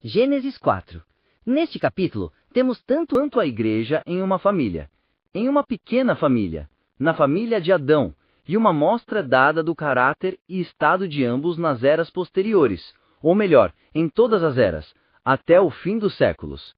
Gênesis 4. Neste capítulo, temos tanto a igreja em uma família, em uma pequena família, na família de Adão, e uma mostra dada do caráter e estado de ambos nas eras posteriores, ou melhor, em todas as eras, até o fim dos séculos.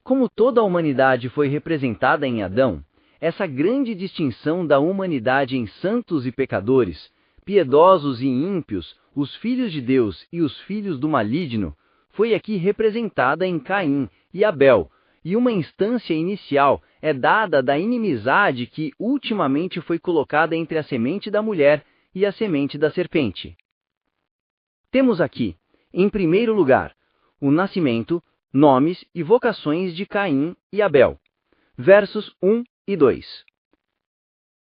Como toda a humanidade foi representada em Adão, essa grande distinção da humanidade em santos e pecadores, piedosos e ímpios, os filhos de Deus e os filhos do maligno, foi aqui representada em Caim e Abel, e uma instância inicial é dada da inimizade que ultimamente foi colocada entre a semente da mulher e a semente da serpente. Temos aqui, em primeiro lugar, o nascimento, nomes e vocações de Caim e Abel. Versos 1 e 2.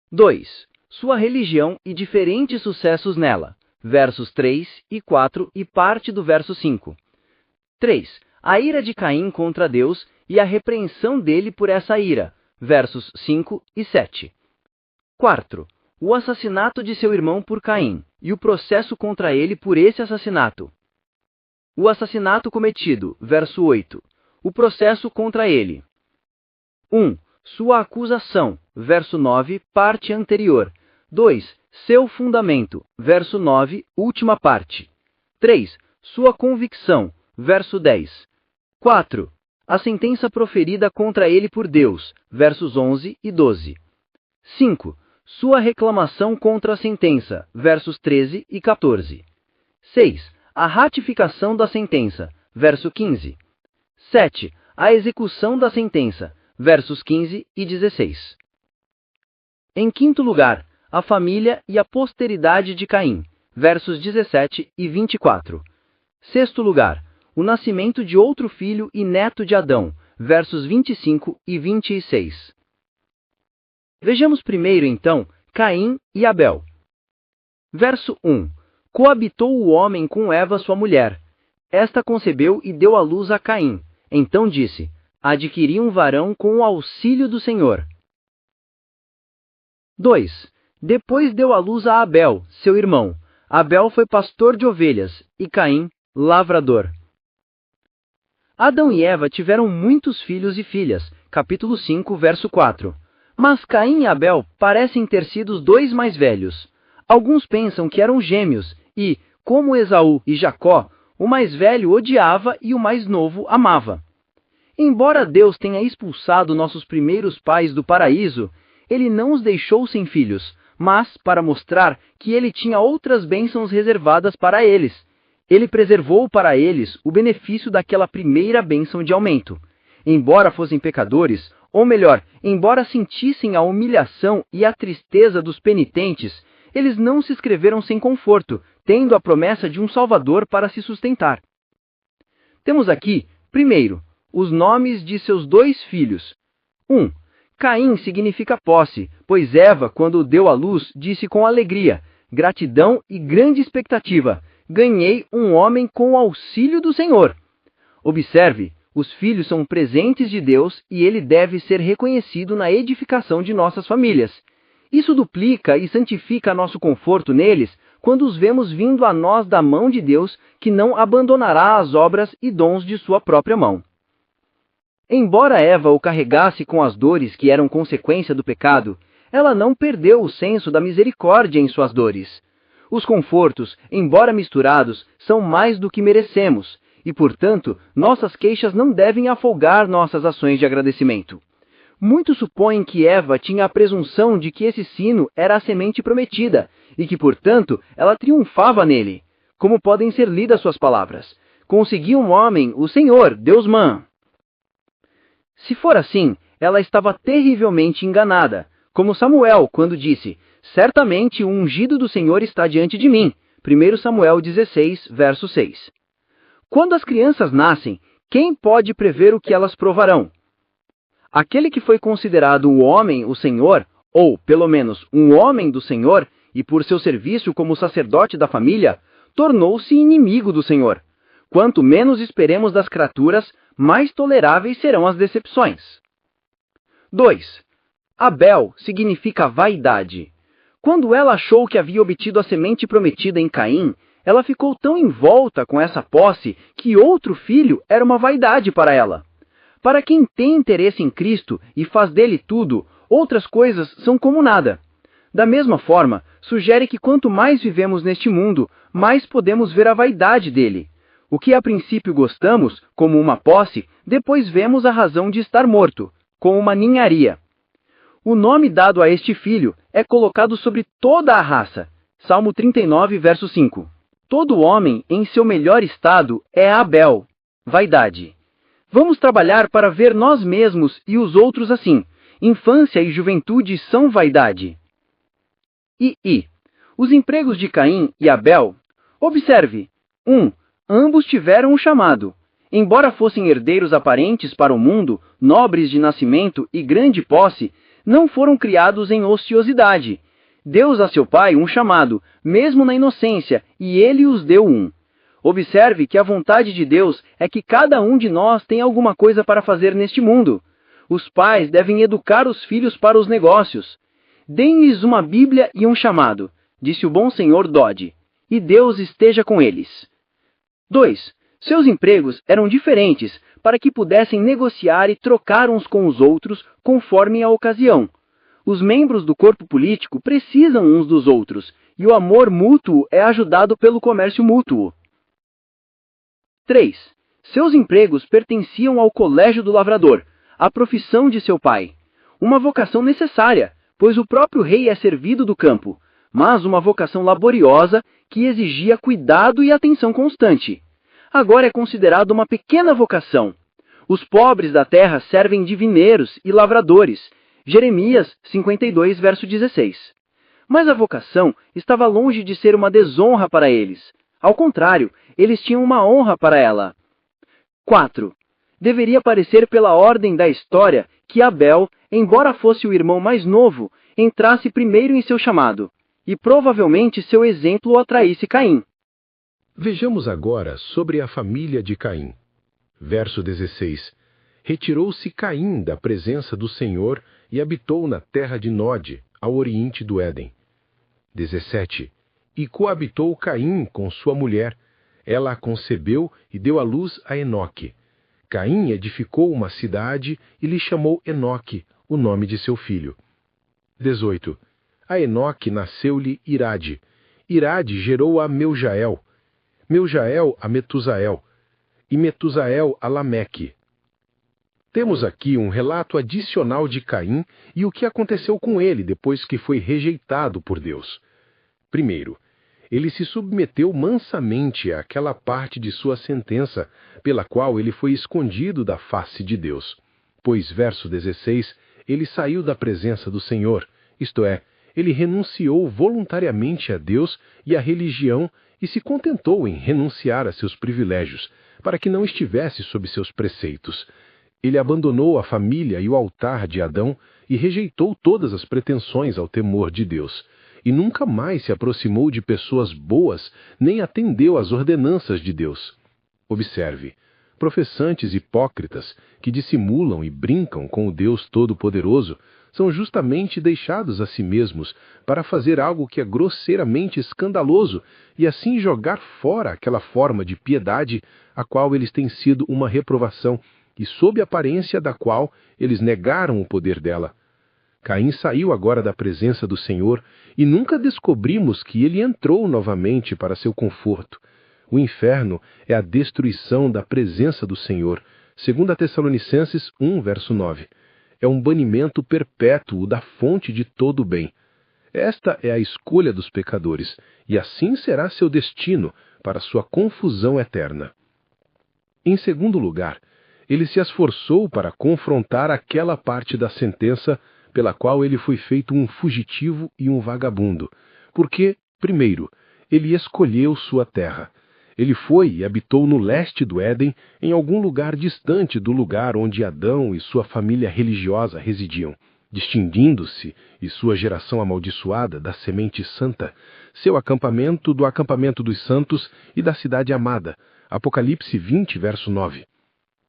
2. Sua religião e diferentes sucessos nela. Versos 3 e 4 e parte do verso 5. 3. A ira de Caim contra Deus e a repreensão dele por essa ira. Versos 5 e 7. 4. O assassinato de seu irmão por Caim e o processo contra ele por esse assassinato. O assassinato cometido. Verso 8. O processo contra ele. 1. Sua acusação. Verso 9, parte anterior. 2. Seu fundamento. Verso 9, última parte. 3. Sua convicção. Verso 10. 4. A sentença proferida contra ele por Deus. Versos 11 e 12. 5. Sua reclamação contra a sentença. Versos 13 e 14. 6. A ratificação da sentença. Verso 15. 7. A execução da sentença. Versos 15 e 16. Em quinto lugar, a família e a posteridade de Caim. Versos 17 e 24. Sexto lugar, o nascimento de outro filho e neto de Adão. Versos 25 e 26. Vejamos primeiro, então, Caim e Abel. Verso 1. Coabitou o homem com Eva, sua mulher. Esta concebeu e deu à luz a Caim. Então disse: adquiri um varão com o auxílio do Senhor. 2. Depois deu à luz a Abel, seu irmão. Abel foi pastor de ovelhas, e Caim, lavrador. Adão e Eva tiveram muitos filhos e filhas. Capítulo 5, verso 4. Mas Caim e Abel parecem ter sido os dois mais velhos. Alguns pensam que eram gêmeos, e, como Esaú e Jacó, o mais velho odiava e o mais novo amava. Embora Deus tenha expulsado nossos primeiros pais do paraíso, ele não os deixou sem filhos, mas para mostrar que ele tinha outras bênçãos reservadas para eles. Ele preservou para eles o benefício daquela primeira bênção de aumento. Embora fossem pecadores, ou melhor, embora sentissem a humilhação e a tristeza dos penitentes, eles não se escreveram sem conforto, tendo a promessa de um Salvador para se sustentar. Temos aqui, primeiro, os nomes de seus dois filhos. 1. Caim significa posse, pois Eva, quando o deu à luz, disse com alegria, gratidão e grande expectativa: ganhei um homem com o auxílio do Senhor. Observe, os filhos são presentes de Deus e ele deve ser reconhecido na edificação de nossas famílias. Isso duplica e santifica nosso conforto neles quando os vemos vindo a nós da mão de Deus, que não abandonará as obras e dons de sua própria mão. Embora Eva o carregasse com as dores que eram consequência do pecado, ela não perdeu o senso da misericórdia em suas dores. Os confortos, embora misturados, são mais do que merecemos, e, portanto, nossas queixas não devem afogar nossas ações de agradecimento. Muitos supõem que Eva tinha a presunção de que esse sino era a semente prometida, e que, portanto, ela triunfava nele. Como podem ser lidas suas palavras? Consegui um homem, o Senhor, Deus-man. Se for assim, ela estava terrivelmente enganada, como Samuel, quando disse: certamente o ungido do Senhor está diante de mim. 1 Samuel 16, verso 6. Quando as crianças nascem, quem pode prever o que elas provarão? Aquele que foi considerado o homem, o Senhor, ou, pelo menos, um homem do Senhor, e por seu serviço como sacerdote da família, tornou-se inimigo do Senhor. Quanto menos esperemos das criaturas, mais toleráveis serão as decepções. 2. Abel significa vaidade. Quando ela achou que havia obtido a semente prometida em Caim, ela ficou tão envolta com essa posse que outro filho era uma vaidade para ela. Para quem tem interesse em Cristo e faz dele tudo, outras coisas são como nada. Da mesma forma, sugere que quanto mais vivemos neste mundo, mais podemos ver a vaidade dele. O que a princípio gostamos, como uma posse, depois vemos a razão de estar morto, como uma ninharia. O nome dado a este filho é colocado sobre toda a raça. Salmo 39, verso 5. Todo homem em seu melhor estado é Abel, vaidade. Vamos trabalhar para ver nós mesmos e os outros assim. Infância e juventude são vaidade. Os empregos de Caim e Abel. Observe. 1. Ambos tiveram um chamado. Embora fossem herdeiros aparentes para o mundo, nobres de nascimento e grande posse, não foram criados em ociosidade. Deus a seu pai um chamado, mesmo na inocência, e ele os deu um. Observe que a vontade de Deus é que cada um de nós tem alguma coisa para fazer neste mundo. Os pais devem educar os filhos para os negócios. Deem-lhes uma Bíblia e um chamado, disse o bom senhor Dodd, e Deus esteja com eles. 2. Seus empregos eram diferentes para que pudessem negociar e trocar uns com os outros conforme a ocasião. Os membros do corpo político precisam uns dos outros, e o amor mútuo é ajudado pelo comércio mútuo. 3. Seus empregos pertenciam ao colégio do lavrador, a profissão de seu pai. Uma vocação necessária, pois o próprio rei é servido do campo, mas uma vocação laboriosa que exigia cuidado e atenção constante. Agora é considerado uma pequena vocação. Os pobres da terra servem de vineiros e lavradores. Jeremias 52, verso 16. Mas a vocação estava longe de ser uma desonra para eles. Ao contrário, eles tinham uma honra para ela. 4. Deveria parecer pela ordem da história que Abel, embora fosse o irmão mais novo, entrasse primeiro em seu chamado, e provavelmente seu exemplo atraísse Caim. Vejamos agora sobre a família de Caim. Verso 16. Retirou-se Caim da presença do Senhor e habitou na terra de Nod, ao oriente do Éden. 17. E coabitou Caim com sua mulher. Ela a concebeu e deu à luz a Enoque. Caim edificou uma cidade e lhe chamou Enoque, o nome de seu filho. 18. A Enoque nasceu-lhe Irade. Irade gerou a Meujael. Meujael a Metusael, e Metusael a Lameque. Temos aqui um relato adicional de Caim e o que aconteceu com ele depois que foi rejeitado por Deus. Primeiro, ele se submeteu mansamente àquela parte de sua sentença, pela qual ele foi escondido da face de Deus. Pois, verso 16, ele saiu da presença do Senhor, isto é, ele renunciou voluntariamente a Deus e à religião e se contentou em renunciar a seus privilégios, para que não estivesse sob seus preceitos. Ele abandonou a família e o altar de Adão e rejeitou todas as pretensões ao temor de Deus, e nunca mais se aproximou de pessoas boas, nem atendeu às ordenanças de Deus. Observe, professantes hipócritas que dissimulam e brincam com o Deus Todo-Poderoso são justamente deixados a si mesmos para fazer algo que é grosseiramente escandaloso e assim jogar fora aquela forma de piedade a qual eles têm sido uma reprovação e sob a aparência da qual eles negaram o poder dela. Caim saiu agora da presença do Senhor e nunca descobrimos que ele entrou novamente para seu conforto. O inferno é a destruição da presença do Senhor, 2 Tessalonicenses 1, verso 9. É um banimento perpétuo da fonte de todo o bem. Esta é a escolha dos pecadores, e assim será seu destino para sua confusão eterna. Em segundo lugar, ele se esforçou para confrontar aquela parte da sentença pela qual ele foi feito um fugitivo e um vagabundo, porque, primeiro, ele escolheu sua terra. Ele foi e habitou no leste do Éden, em algum lugar distante do lugar onde Adão e sua família religiosa residiam, distinguindo-se, e sua geração amaldiçoada, da semente santa, seu acampamento do acampamento dos santos e da cidade amada. Apocalipse 20, verso 9.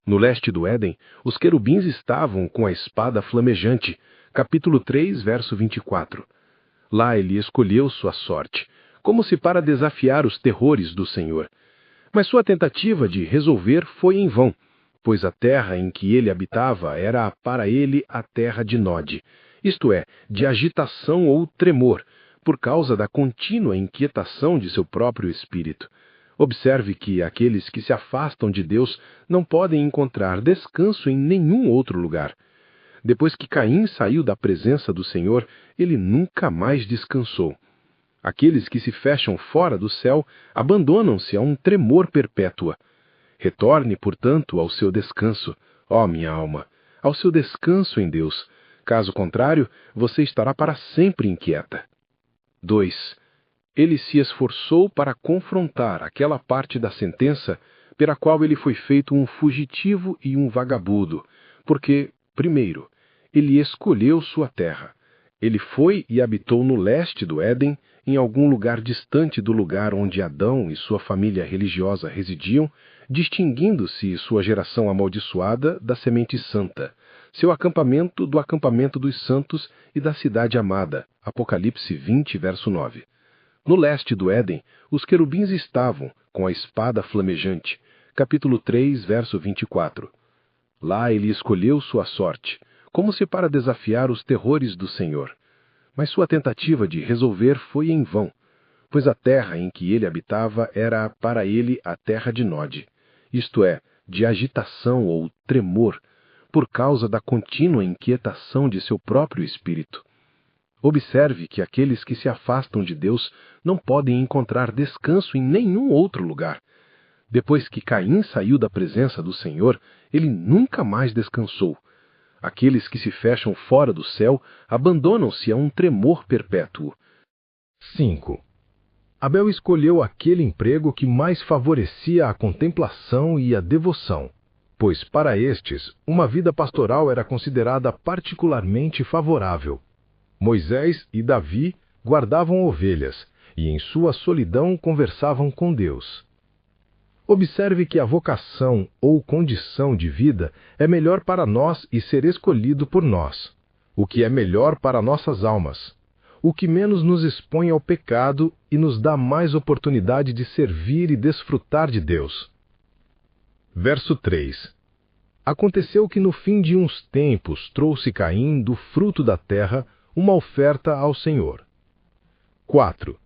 No leste do Éden, os querubins estavam com a espada flamejante. Capítulo 3, verso 24. Lá ele escolheu sua sorte. como se para desafiar os terrores do Senhor. Mas sua tentativa de resolver foi em vão, pois a terra em que ele habitava era para ele a terra de Nod, isto é, de agitação ou tremor, por causa da contínua inquietação de seu próprio espírito. Observe que aqueles que se afastam de Deus não podem encontrar descanso em nenhum outro lugar. Depois que Caim saiu da presença do Senhor, ele nunca mais descansou. Aqueles que se fecham fora do céu abandonam-se a um tremor perpétuo. Retorne, portanto, ao seu descanso, ó minha alma, ao seu descanso em Deus. Caso contrário, você estará para sempre inquieta. 2. Ele se esforçou para confrontar aquela parte da sentença pela qual ele foi feito um fugitivo e um vagabundo, porque, primeiro, ele escolheu sua terra. Ele foi e habitou no leste do Éden, em algum lugar distante do lugar onde Adão e sua família religiosa residiam, distinguindo-se sua geração amaldiçoada da semente santa, seu acampamento do acampamento dos santos e da cidade amada. Apocalipse 20, verso 9. No leste do Éden, os querubins estavam, com a espada flamejante. Capítulo 3, verso 24. Lá ele escolheu sua sorte, como se para desafiar os terrores do Senhor. Mas sua tentativa de resolver foi em vão, pois a terra em que ele habitava era para ele a terra de Nod, isto é, de agitação ou tremor, por causa da contínua inquietação de seu próprio espírito. Observe que aqueles que se afastam de Deus não podem encontrar descanso em nenhum outro lugar. Depois que Caim saiu da presença do Senhor, ele nunca mais descansou. Aqueles que se fecham fora do céu abandonam-se a um tremor perpétuo. 5. Abel escolheu aquele emprego que mais favorecia a contemplação e a devoção, pois para estes uma vida pastoral era considerada particularmente favorável. Moisés e Davi guardavam ovelhas e em sua solidão conversavam com Deus. Observe que a vocação ou condição de vida é melhor para nós e ser escolhido por nós, o que é melhor para nossas almas, o que menos nos expõe ao pecado e nos dá mais oportunidade de servir e desfrutar de Deus. Verso 3. Aconteceu que no fim de uns tempos trouxe Caim do fruto da terra uma oferta ao Senhor. 4.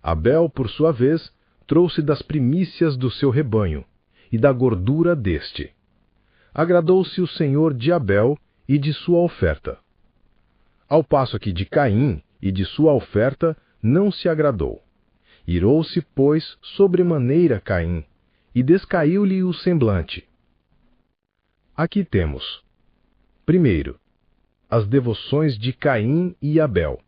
Abel, por sua vez, trouxe das primícias do seu rebanho, e da gordura deste. Agradou-se o Senhor de Abel e de sua oferta. Ao passo que de Caim e de sua oferta não se agradou. Irou-se, pois, sobremaneira Caim, e descaiu-lhe o semblante. Aqui temos, primeiro, as devoções de Caim e Abel.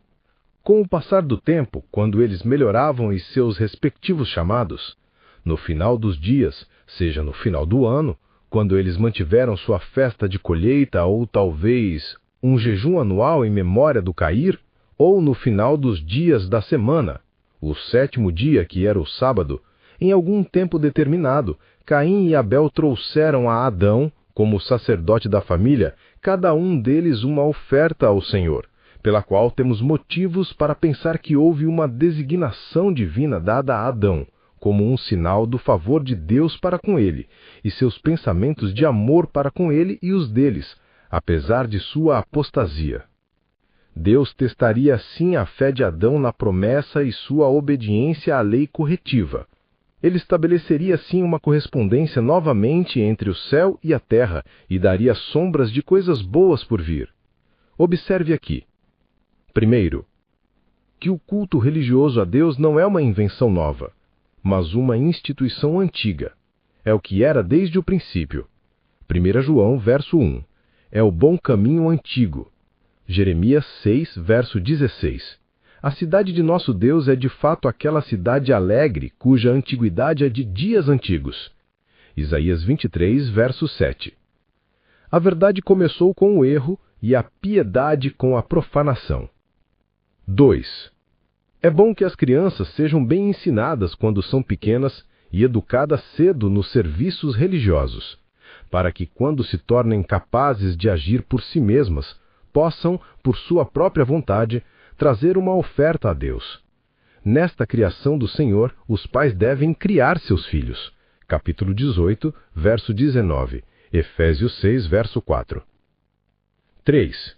Com o passar do tempo, quando eles melhoravam em seus respectivos chamados, no final dos dias, seja no final do ano, quando eles mantiveram sua festa de colheita ou talvez um jejum anual em memória do cair, ou no final dos dias da semana, o sétimo dia, que era o sábado, em algum tempo determinado, Caim e Abel trouxeram a Adão, como sacerdote da família, cada um deles uma oferta ao Senhor, pela qual temos motivos para pensar que houve uma designação divina dada a Adão, como um sinal do favor de Deus para com ele, e seus pensamentos de amor para com ele e os deles, apesar de sua apostasia. Deus testaria assim a fé de Adão na promessa e sua obediência à lei corretiva. Ele estabeleceria assim uma correspondência novamente entre o céu e a terra e daria sombras de coisas boas por vir. Observe aqui. Primeiro, que o culto religioso a Deus não é uma invenção nova, mas uma instituição antiga. É o que era desde o princípio. 1 João, verso 1. É o bom caminho antigo. Jeremias 6, verso 16. A cidade de nosso Deus é de fato aquela cidade alegre, cuja antiguidade é de dias antigos. Isaías 23, verso 7. A verdade começou com o erro e a piedade com a profanação. 2. É bom que as crianças sejam bem ensinadas quando são pequenas e educadas cedo nos serviços religiosos, para que, quando se tornem capazes de agir por si mesmas, possam, por sua própria vontade, trazer uma oferta a Deus. nesta criação do Senhor, os pais devem criar seus filhos. Capítulo 18, verso 19. Efésios 6, verso 4. 3.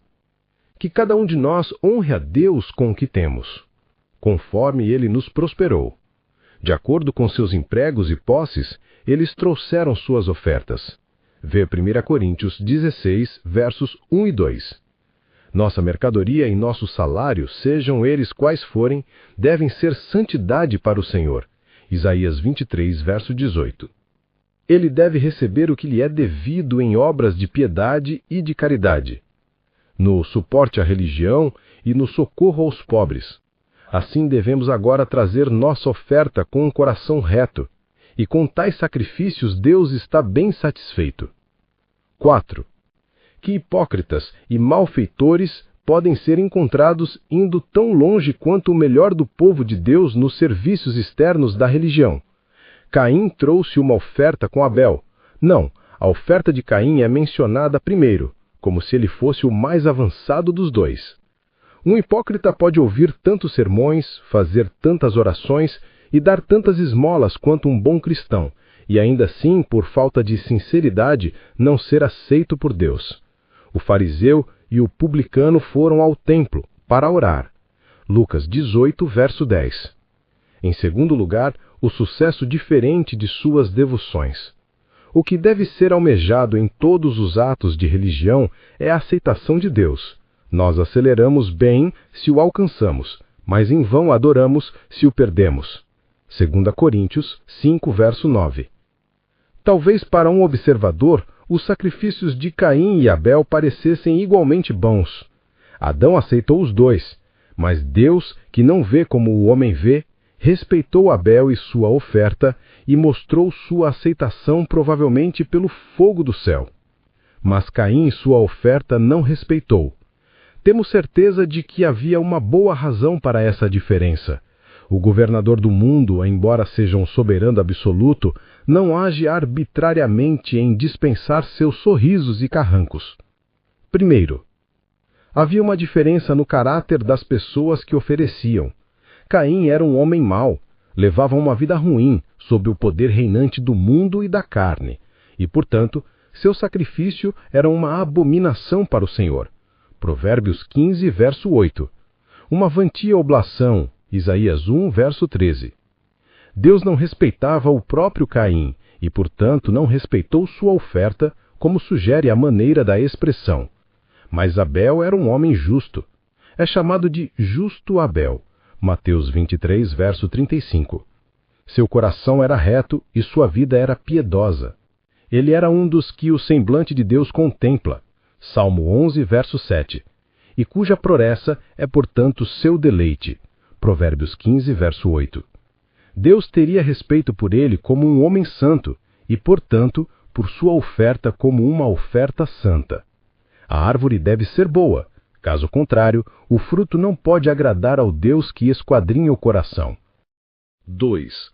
Que cada um de nós honre a Deus com o que temos, conforme Ele nos prosperou. De acordo com seus empregos e posses, eles trouxeram suas ofertas. Vê 1 Coríntios 16, versos 1 e 2. Nossa mercadoria e nosso salário, sejam eles quais forem, devem ser santidade para o Senhor. Isaías 23, verso 18. Ele deve receber o que lhe é devido em obras de piedade e de caridade, no suporte à religião e no socorro aos pobres. Assim devemos agora trazer nossa oferta com um coração reto, e com tais sacrifícios Deus está bem satisfeito. 4. Que hipócritas e malfeitores podem ser encontrados indo tão longe quanto o melhor do povo de Deus nos serviços externos da religião. Caim trouxe uma oferta com Abel. Não, a oferta de Caim é mencionada primeiro, como se ele fosse o mais avançado dos dois. Um hipócrita pode ouvir tantos sermões, fazer tantas orações e dar tantas esmolas quanto um bom cristão, e ainda assim, por falta de sinceridade, não ser aceito por Deus. O fariseu e o publicano foram ao templo para orar. Lucas 18, verso 10. Em segundo lugar, o sucesso diferente de suas devoções. O que deve ser almejado em todos os atos de religião é a aceitação de Deus. Nós aceleramos bem se o alcançamos, mas em vão adoramos se o perdemos. 2 Coríntios 5, verso 9. Talvez para um observador, os sacrifícios de Caim e Abel parecessem igualmente bons. Adão aceitou os dois, mas Deus, que não vê como o homem vê, respeitou Abel e sua oferta e mostrou sua aceitação provavelmente pelo fogo do céu. Mas Caim sua oferta não respeitou. Temos certeza de que havia uma boa razão para essa diferença. O governador do mundo, embora seja um soberano absoluto, não age arbitrariamente em dispensar seus sorrisos e carrancos. Primeiro, havia uma diferença no caráter das pessoas que ofereciam. Caim era um homem mau, levava uma vida ruim, sob o poder reinante do mundo e da carne, e, portanto, seu sacrifício era uma abominação para o Senhor. Provérbios 15, verso 8. Uma vancia oblação, Isaías 1, verso 13. Deus não respeitava o próprio Caim e, portanto, não respeitou sua oferta, como sugere a maneira da expressão. Mas Abel era um homem justo. É chamado de justo Abel. Mateus 23, verso 35. Seu coração era reto e sua vida era piedosa. Ele era um dos que o semblante de Deus contempla. Salmo 11, verso 7. E cuja proressa é, portanto, seu deleite. Provérbios 15, verso 8. Deus teria respeito por ele como um homem santo e, portanto, por sua oferta como uma oferta santa. A árvore deve ser boa. Caso contrário, o fruto não pode agradar ao Deus que esquadrinha o coração. 2.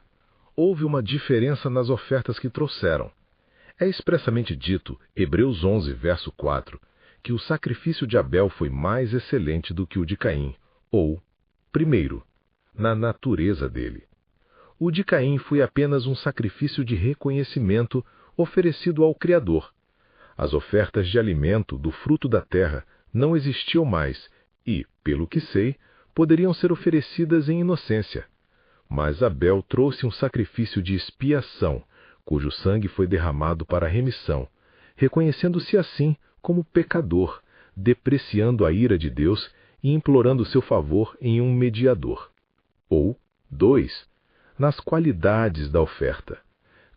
Houve uma diferença nas ofertas que trouxeram. É expressamente dito, Hebreus 11, verso 4, que o sacrifício de Abel foi mais excelente do que o de Caim, ou, primeiro, na natureza dele. O de Caim foi apenas um sacrifício de reconhecimento oferecido ao Criador. As ofertas de alimento do fruto da terra não existiam mais e, pelo que sei, poderiam ser oferecidas em inocência. Mas Abel trouxe um sacrifício de expiação, cujo sangue foi derramado para a remissão, reconhecendo-se assim como pecador, depreciando a ira de Deus e implorando seu favor em um mediador. Ou, 2. Nas qualidades da oferta.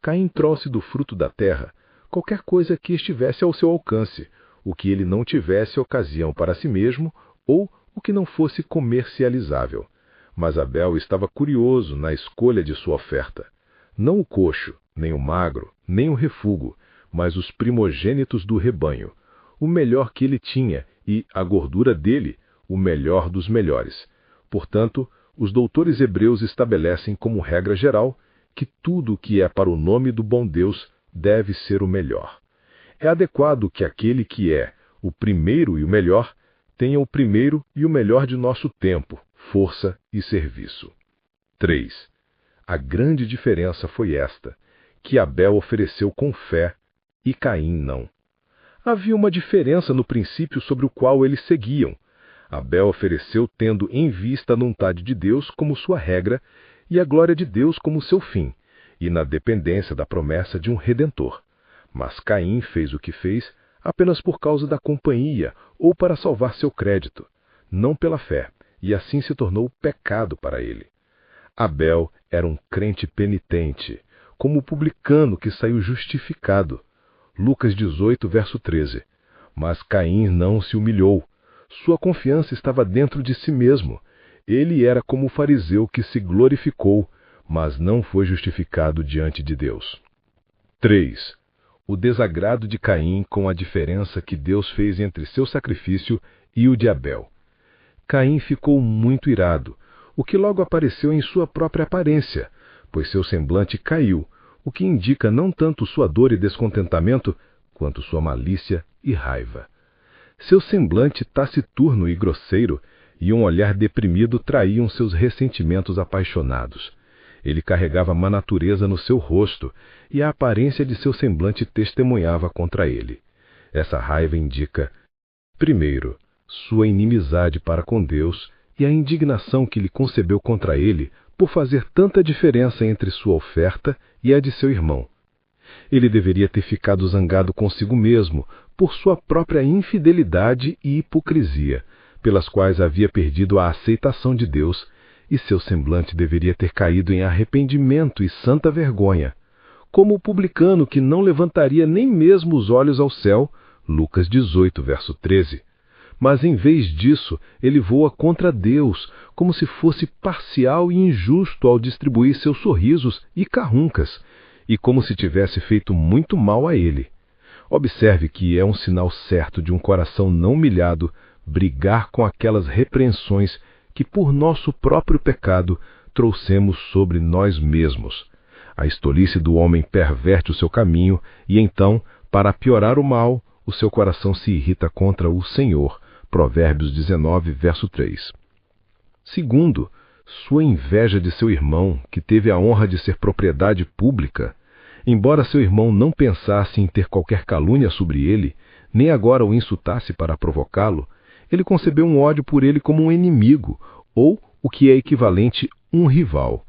Caim trouxe do fruto da terra qualquer coisa que estivesse ao seu alcance, o que ele não tivesse ocasião para si mesmo ou o que não fosse comercializável. Mas Abel estava curioso na escolha de sua oferta. Não o coxo, nem o magro, nem o refúgio, mas os primogênitos do rebanho, o melhor que ele tinha e, a gordura dele, o melhor dos melhores. Portanto, os doutores hebreus estabelecem como regra geral que tudo o que é para o nome do bom Deus deve ser o melhor. É adequado que aquele que é o primeiro e o melhor tenha o primeiro e o melhor de nosso tempo, força e serviço. 3. A grande diferença foi esta, que Abel ofereceu com fé e Caim não. Havia uma diferença no princípio sobre o qual eles seguiam. Abel ofereceu tendo em vista a vontade de Deus como sua regra e a glória de Deus como seu fim, e na dependência da promessa de um Redentor. Mas Caim fez o que fez apenas por causa da companhia ou para salvar seu crédito, não pela fé, e assim se tornou pecado para ele. Abel era um crente penitente, como o publicano que saiu justificado. Lucas 18, verso 13. Mas Caim não se humilhou. Sua confiança estava dentro de si mesmo. Ele era como o fariseu que se glorificou, mas não foi justificado diante de Deus. 3. O desagrado de Caim com a diferença que Deus fez entre seu sacrifício e o de Abel. Caim ficou muito irado, o que logo apareceu em sua própria aparência, pois seu semblante caiu, o que indica não tanto sua dor e descontentamento, quanto sua malícia e raiva. Seu semblante taciturno e grosseiro e um olhar deprimido traíam seus ressentimentos apaixonados. Ele carregava má natureza no seu rosto, e a aparência de seu semblante testemunhava contra ele. Essa raiva indica, primeiro, sua inimizade para com Deus e a indignação que lhe concebeu contra ele por fazer tanta diferença entre sua oferta e a de seu irmão. Ele deveria ter ficado zangado consigo mesmo por sua própria infidelidade e hipocrisia, pelas quais havia perdido a aceitação de Deus, e seu semblante deveria ter caído em arrependimento e santa vergonha, como o publicano que não levantaria nem mesmo os olhos ao céu, Lucas 18, verso 13. Mas em vez disso, ele voa contra Deus, como se fosse parcial e injusto ao distribuir seus sorrisos e carruncas, e como se tivesse feito muito mal a ele. Observe que é um sinal certo de um coração não humilhado brigar com aquelas repreensões que por nosso próprio pecado trouxemos sobre nós mesmos. A estolice do homem perverte o seu caminho e então, para piorar o mal, o seu coração se irrita contra o Senhor. Provérbios 19, verso 3. Segundo, sua inveja de seu irmão, que teve a honra de ser propriedade pública. Embora seu irmão não pensasse em ter qualquer calúnia sobre ele, nem agora o insultasse para provocá-lo, ele concebeu um ódio por ele como um inimigo, ou, o que é equivalente, um rival.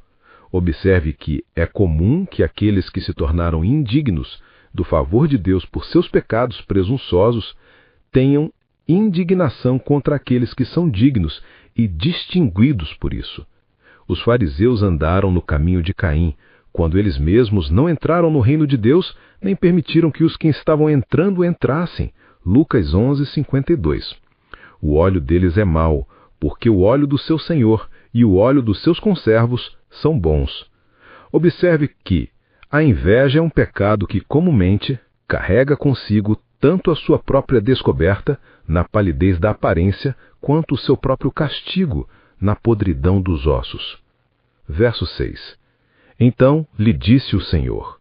Observe que é comum que aqueles que se tornaram indignos do favor de Deus por seus pecados presunçosos tenham indignação contra aqueles que são dignos e distinguidos por isso. Os fariseus andaram no caminho de Caim, quando eles mesmos não entraram no reino de Deus, nem permitiram que os que estavam entrando entrassem. Lucas 11, 52. O óleo deles é mau, porque o óleo do seu senhor e o óleo dos seus conservos são bons. Observe que a inveja é um pecado que comumente carrega consigo tanto a sua própria descoberta, na palidez da aparência, quanto o seu próprio castigo, na podridão dos ossos. Verso 6. Então lhe disse o Senhor: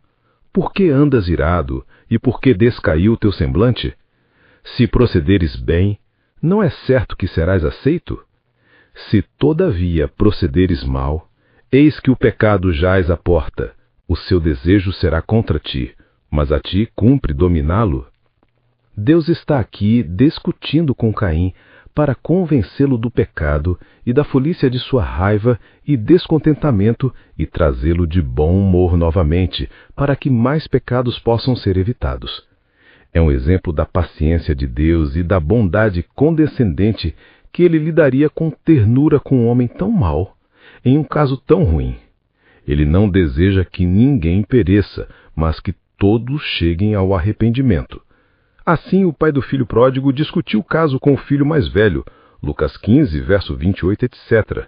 Por que andas irado, e por que descaiu teu semblante? Se procederes bem, não é certo que serás aceito? Se todavia procederes mal, eis que o pecado jaz à porta, o seu desejo será contra ti, mas a ti cumpre dominá-lo. Deus está aqui discutindo com Caim para convencê-lo do pecado e da folícia de sua raiva e descontentamento e trazê-lo de bom humor novamente, para que mais pecados possam ser evitados. É um exemplo da paciência de Deus e da bondade condescendente que ele lidaria com ternura com um homem tão mau, em um caso tão ruim. Ele não deseja que ninguém pereça, mas que todos cheguem ao arrependimento. Assim, o pai do filho pródigo discutiu o caso com o filho mais velho, Lucas 15, verso 28, etc.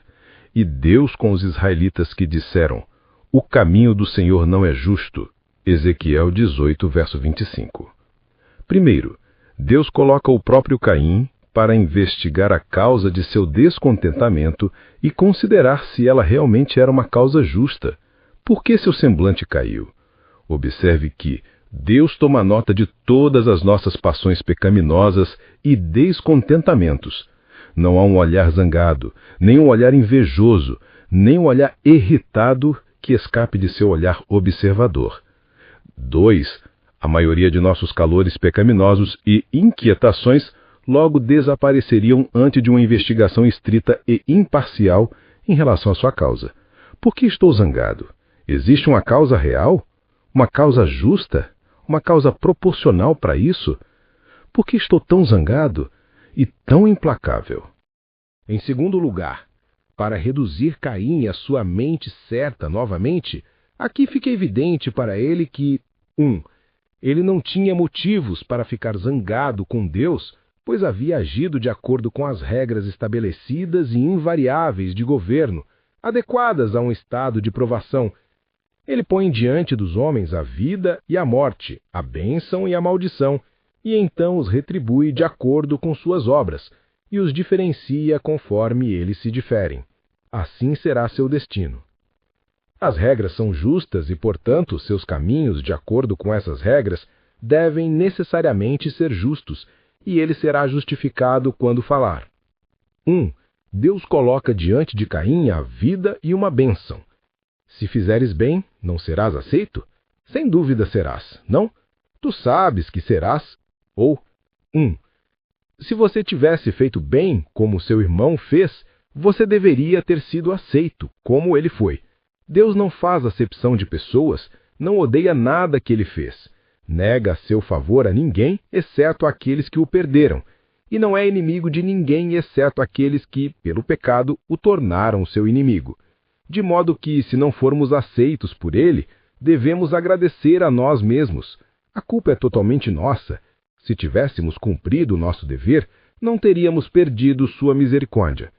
E Deus com os israelitas que disseram: O caminho do Senhor não é justo. Ezequiel 18, verso 25. Primeiro, Deus coloca o próprio Caim para investigar a causa de seu descontentamento e considerar se ela realmente era uma causa justa. Por que seu semblante caiu? Observe que Deus toma nota de todas as nossas passões pecaminosas e descontentamentos. Não há um olhar zangado, nem um olhar invejoso, nem um olhar irritado que escape de seu olhar observador. 2. A maioria de nossos calores pecaminosos e inquietações logo desapareceriam antes de uma investigação estrita e imparcial em relação à sua causa. Por que estou zangado? Existe uma causa real? Uma causa justa? Uma causa proporcional para isso? Por que estou tão zangado e tão implacável? Em segundo lugar, para reduzir Caim à sua mente certa novamente, aqui fica evidente para ele que 1. Ele não tinha motivos para ficar zangado com Deus, pois havia agido de acordo com as regras estabelecidas e invariáveis de governo, adequadas a um estado de provação. Ele põe diante dos homens a vida e a morte, a bênção e a maldição, e então os retribui de acordo com suas obras, e os diferencia conforme eles se diferem. Assim será seu destino. As regras são justas e, portanto, seus caminhos, de acordo com essas regras, devem necessariamente ser justos, e ele será justificado quando falar. 1. Deus coloca diante de Caim a vida e uma bênção. Se fizeres bem, não serás aceito? Sem dúvida serás, não? Tu sabes que serás. Ou 1. Se você tivesse feito bem como seu irmão fez, você deveria ter sido aceito, como ele foi. Deus não faz acepção de pessoas, não odeia nada que ele fez. Nega seu favor a ninguém, exceto aqueles que o perderam, e não é inimigo de ninguém, exceto aqueles que, pelo pecado, o tornaram seu inimigo. De modo que, se não formos aceitos por ele, devemos agradecer a nós mesmos. A culpa é totalmente nossa. Se tivéssemos cumprido o nosso dever, não teríamos perdido sua misericórdia.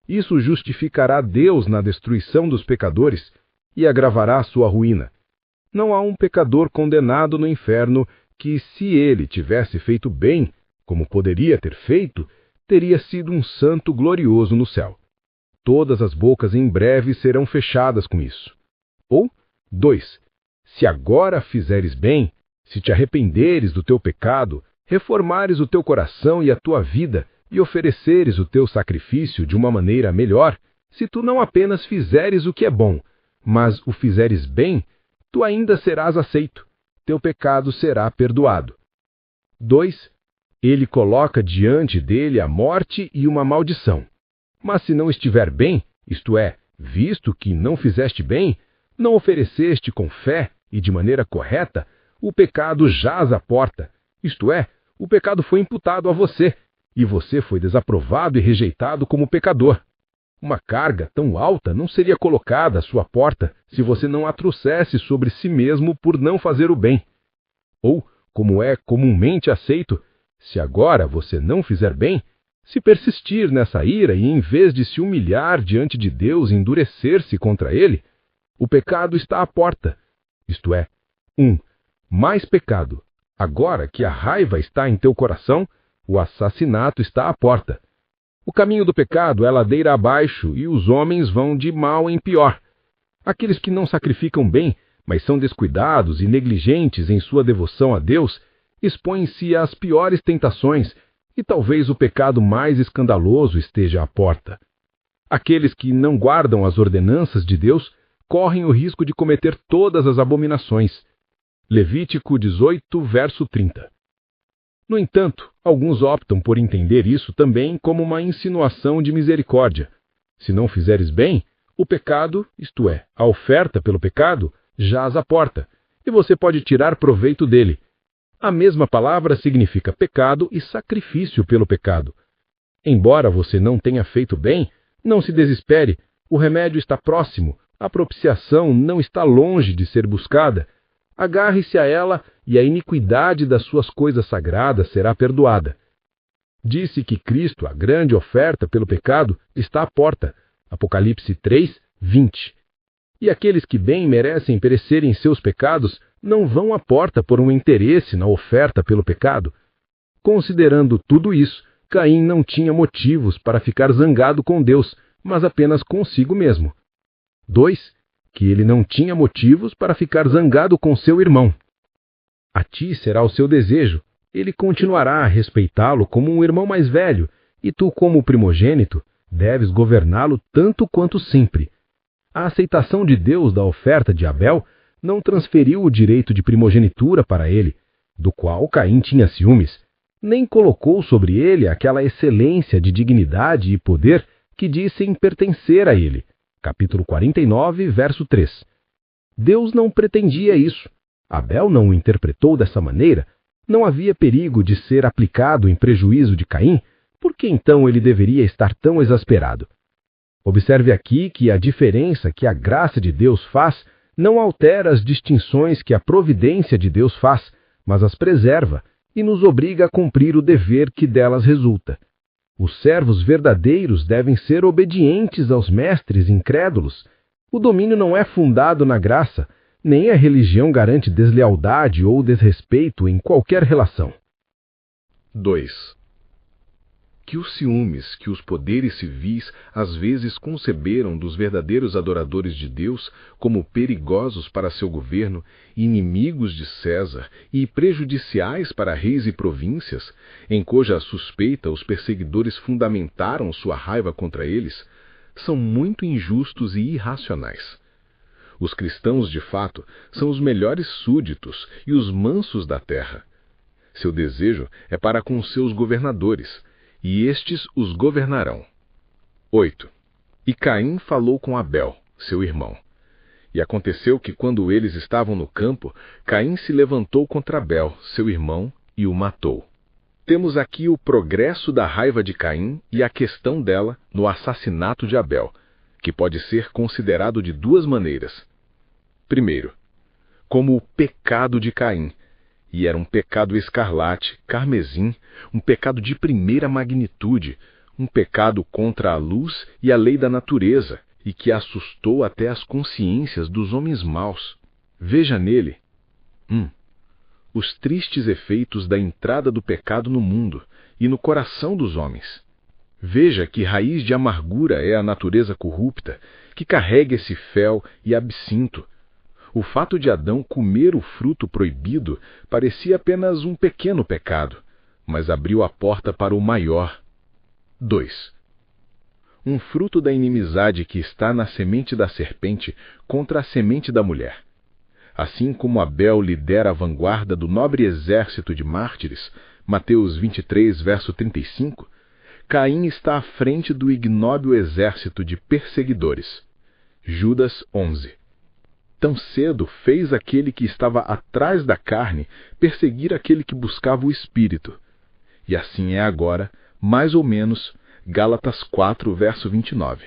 Isso justificará Deus na destruição dos pecadores e agravará sua ruína. Não há um pecador condenado no inferno que, se ele tivesse feito bem, como poderia ter feito, teria sido um santo glorioso no céu. Todas as bocas em breve serão fechadas com isso. Ou 2. Se agora fizeres bem, se te arrependeres do teu pecado, reformares o teu coração e a tua vida, e ofereceres o teu sacrifício de uma maneira melhor, se tu não apenas fizeres o que é bom, mas o fizeres bem, tu ainda serás aceito, teu pecado será perdoado. 2. Ele coloca diante dele a morte e uma maldição. Mas se não estiver bem, isto é, visto que não fizeste bem, não ofereceste com fé e de maneira correta, o pecado jaz à porta, isto é, o pecado foi imputado a você, e você foi desaprovado e rejeitado como pecador. Uma carga tão alta não seria colocada à sua porta se você não a trouxesse sobre si mesmo por não fazer o bem. Ou, como é comumente aceito, se agora você não fizer bem, se persistir nessa ira e em vez de se humilhar diante de Deus e endurecer-se contra ele, o pecado está à porta, isto é, 1. Mais pecado. Agora que a raiva está em teu coração, o assassinato está à porta. O caminho do pecado é ladeira abaixo e os homens vão de mal em pior. Aqueles que não sacrificam bem, mas são descuidados e negligentes em sua devoção a Deus, expõem-se às piores tentações e talvez o pecado mais escandaloso esteja à porta. Aqueles que não guardam as ordenanças de Deus correm o risco de cometer todas as abominações. Levítico 18, verso 30. No entanto, alguns optam por entender isso também como uma insinuação de misericórdia. Se não fizeres bem, o pecado, isto é, a oferta pelo pecado, jaz à porta, e você pode tirar proveito dele. A mesma palavra significa pecado e sacrifício pelo pecado. Embora você não tenha feito bem, não se desespere, o remédio está próximo, a propiciação não está longe de ser buscada. Agarre-se a ela e a iniquidade das suas coisas sagradas será perdoada. Disse que Cristo, a grande oferta pelo pecado, está à porta. Apocalipse 3, 20. E aqueles que bem merecem perecer em seus pecados não vão à porta por um interesse na oferta pelo pecado. Considerando tudo isso, Caim não tinha motivos para ficar zangado com Deus, mas apenas consigo mesmo. 2. Que ele não tinha motivos para ficar zangado com seu irmão. A ti será o seu desejo, ele continuará a respeitá-lo como um irmão mais velho, e tu, como primogênito, deves governá-lo tanto quanto sempre, A aceitação de Deus da oferta de Abel não transferiu o direito de primogenitura para ele, do qual Caim tinha ciúmes, nem colocou sobre ele aquela excelência de dignidade e poder que dissem pertencer a ele. Capítulo 49, verso 3. Deus não pretendia isso. Abel não o interpretou dessa maneira. Não havia perigo de ser aplicado em prejuízo de Caim, por que então ele deveria estar tão exasperado? Observe aqui que a diferença que a graça de Deus faz não altera as distinções que a providência de Deus faz, mas as preserva e nos obriga a cumprir o dever que delas resulta. Os servos verdadeiros devem ser obedientes aos mestres incrédulos. O domínio não é fundado na graça, nem a religião garante deslealdade ou desrespeito em qualquer relação. 2. Que os ciúmes que os poderes civis às vezes conceberam dos verdadeiros adoradores de Deus como perigosos para seu governo, inimigos de César e prejudiciais para reis e províncias, em cuja suspeita os perseguidores fundamentaram sua raiva contra eles, são muito injustos e irracionais. Os cristãos, de fato, são os melhores súditos e os mansos da terra. Seu desejo é para com seus governadores, e estes os governarão. 8. E Caim falou com Abel, seu irmão. E aconteceu que, quando eles estavam no campo, Caim se levantou contra Abel, seu irmão, e o matou. Temos aqui o progresso da raiva de Caim e a questão dela no assassinato de Abel, que pode ser considerado de duas maneiras. Primeiro, como o pecado de Caim, e era um pecado escarlate, carmesim, um pecado de primeira magnitude, um pecado contra a luz e a lei da natureza, e que assustou até as consciências dos homens maus. Veja nele: 1. Os tristes efeitos da entrada do pecado no mundo e no coração dos homens. Veja que raiz de amargura é a natureza corrupta, que carrega esse fel e absinto. O fato de Adão comer o fruto proibido parecia apenas um pequeno pecado, mas abriu a porta para o maior. 2. Um fruto da inimizade que está na semente da serpente contra a semente da mulher. Assim como Abel lidera a vanguarda do nobre exército de mártires, Mateus 23, verso 35, Caim está à frente do ignóbil exército de perseguidores. Judas 11. Tão cedo fez aquele que estava atrás da carne perseguir aquele que buscava o espírito. E assim é agora, mais ou menos, Gálatas 4, verso 29.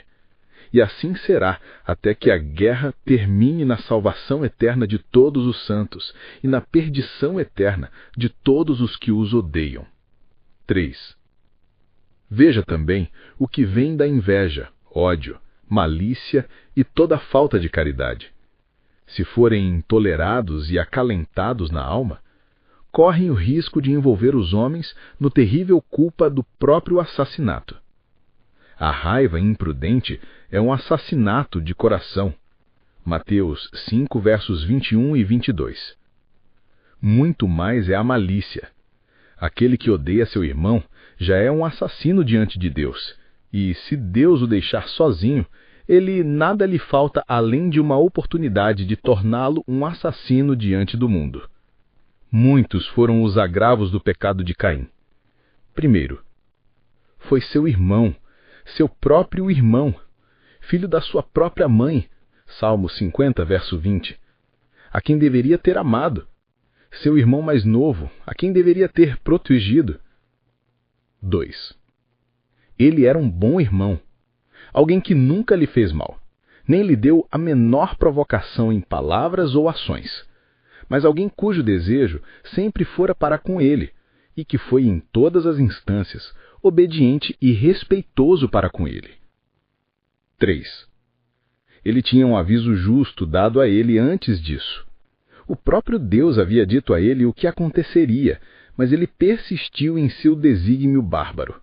E assim será até que a guerra termine na salvação eterna de todos os santos e na perdição eterna de todos os que os odeiam. 3. Veja também o que vem da inveja, ódio, malícia e toda falta de caridade. Se forem tolerados e acalentados na alma, correm o risco de envolver os homens no terrível culpa do próprio assassinato. A raiva imprudente é um assassinato de coração. Mateus 5, versos 21 e 22. Muito mais é a malícia. Aquele que odeia seu irmão já é um assassino diante de Deus, e se Deus o deixar sozinho, ele nada lhe falta além de uma oportunidade de torná-lo um assassino diante do mundo. Muitos foram os agravos do pecado de Caim. Primeiro, foi seu irmão, seu próprio irmão, filho da sua própria mãe, Salmo 50, verso 20, a quem deveria ter amado, seu irmão mais novo, a quem deveria ter protegido. 2. Ele era um bom irmão, alguém que nunca lhe fez mal, nem lhe deu a menor provocação em palavras ou ações, mas alguém cujo desejo sempre fora para com ele, e que foi em todas as instâncias obediente e respeitoso para com ele. 3. Ele tinha um aviso justo dado a ele antes disso. O próprio Deus havia dito a ele o que aconteceria, mas ele persistiu em seu desígnio bárbaro.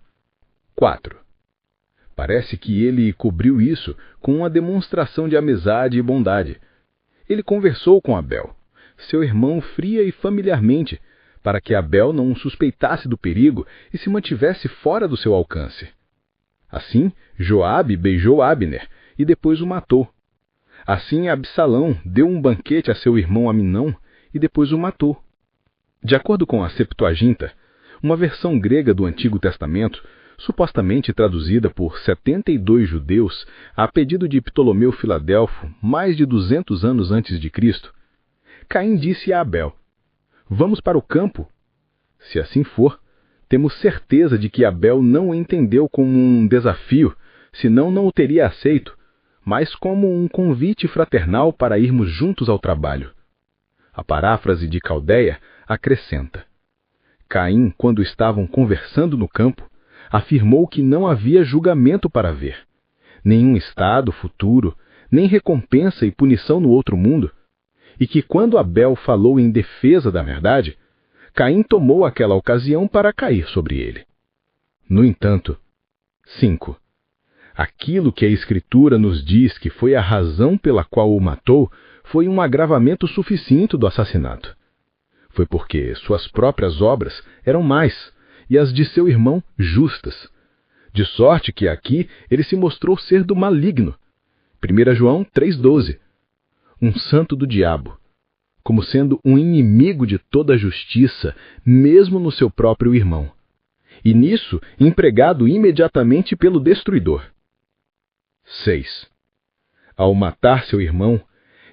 4. Parece que ele cobriu isso com uma demonstração de amizade e bondade. Ele conversou com Abel, seu irmão, fria e familiarmente, para que Abel não suspeitasse do perigo e se mantivesse fora do seu alcance. Assim, Joabe beijou Abner e depois o matou. Assim, Absalão deu um banquete a seu irmão Aminão e depois o matou. De acordo com a Septuaginta, uma versão grega do Antigo Testamento, supostamente traduzida por 72 judeus a pedido de Ptolomeu Filadelfo, mais de 200 anos antes de Cristo, Caim disse a Abel: "Vamos para o campo?" Se assim for, temos certeza de que Abel não o entendeu como um desafio, senão não o teria aceito, mas como um convite fraternal para irmos juntos ao trabalho. A paráfrase de Caldeia acrescenta: Caim, quando estavam conversando no campo, afirmou que não havia julgamento para ver, nenhum estado futuro, nem recompensa e punição no outro mundo, e que quando Abel falou em defesa da verdade, Caim tomou aquela ocasião para cair sobre ele. No entanto, 5. Aquilo que a Escritura nos diz que foi a razão pela qual o matou foi um agravamento suficiente do assassinato. Foi porque suas próprias obras eram mais, e as de seu irmão justas. De sorte que aqui ele se mostrou ser do maligno. 1 João 3,12. Um santo do diabo, como sendo um inimigo de toda a justiça, mesmo no seu próprio irmão. E nisso, empregado imediatamente pelo destruidor. 6. Ao matar seu irmão,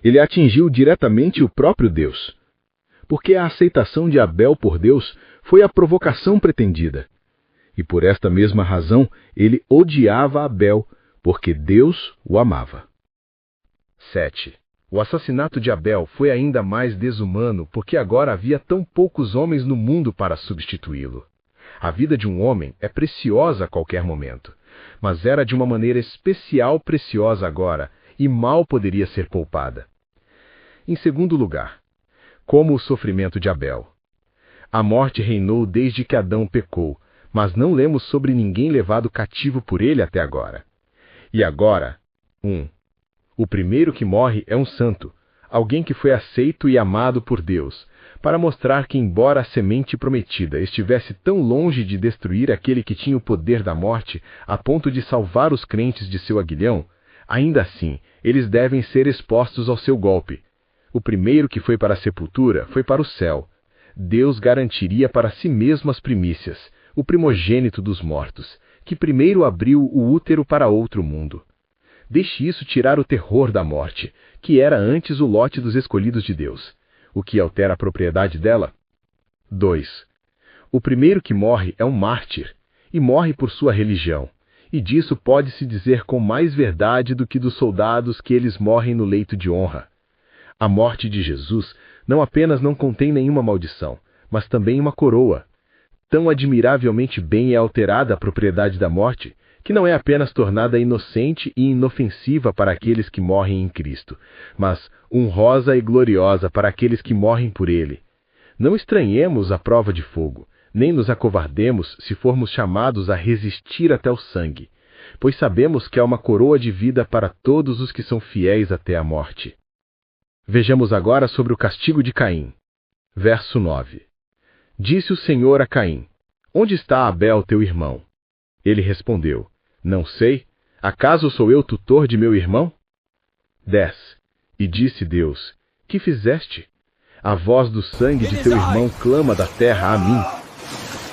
ele atingiu diretamente o próprio Deus, porque a aceitação de Abel por Deus foi a provocação pretendida. E por esta mesma razão, ele odiava Abel, porque Deus o amava. 7. O assassinato de Abel foi ainda mais desumano porque agora havia tão poucos homens no mundo para substituí-lo. A vida de um homem é preciosa a qualquer momento, mas era de uma maneira especial preciosa agora e mal poderia ser poupada. Em segundo lugar, como o sofrimento de Abel. A morte reinou desde que Adão pecou, mas não lemos sobre ninguém levado cativo por ele até agora. E agora, 1. O primeiro que morre é um santo, alguém que foi aceito e amado por Deus, para mostrar que, embora a semente prometida estivesse tão longe de destruir aquele que tinha o poder da morte, a ponto de salvar os crentes de seu aguilhão, ainda assim, eles devem ser expostos ao seu golpe. O primeiro que foi para a sepultura foi para o céu. Deus garantiria para si mesmo as primícias, o primogênito dos mortos, que primeiro abriu o útero para outro mundo. Deixe isso tirar o terror da morte, que era antes o lote dos escolhidos de Deus, o que altera a propriedade dela. 2. O primeiro que morre é um mártir, e morre por sua religião, e disso pode-se dizer com mais verdade do que dos soldados que eles morrem no leito de honra. A morte de Jesus não apenas não contém nenhuma maldição, mas também uma coroa. Tão admiravelmente bem é alterada a propriedade da morte, que não é apenas tornada inocente e inofensiva para aqueles que morrem em Cristo, mas honrosa e gloriosa para aqueles que morrem por Ele. Não estranhemos a prova de fogo, nem nos acovardemos se formos chamados a resistir até o sangue, pois sabemos que há uma coroa de vida para todos os que são fiéis até a morte. Vejamos agora sobre o castigo de Caim. Verso 9. Disse o Senhor a Caim: Onde está Abel, teu irmão? Ele respondeu: Não sei. Acaso sou eu tutor de meu irmão? 10. E disse Deus: Que fizeste? A voz do sangue de teu irmão clama da terra a mim.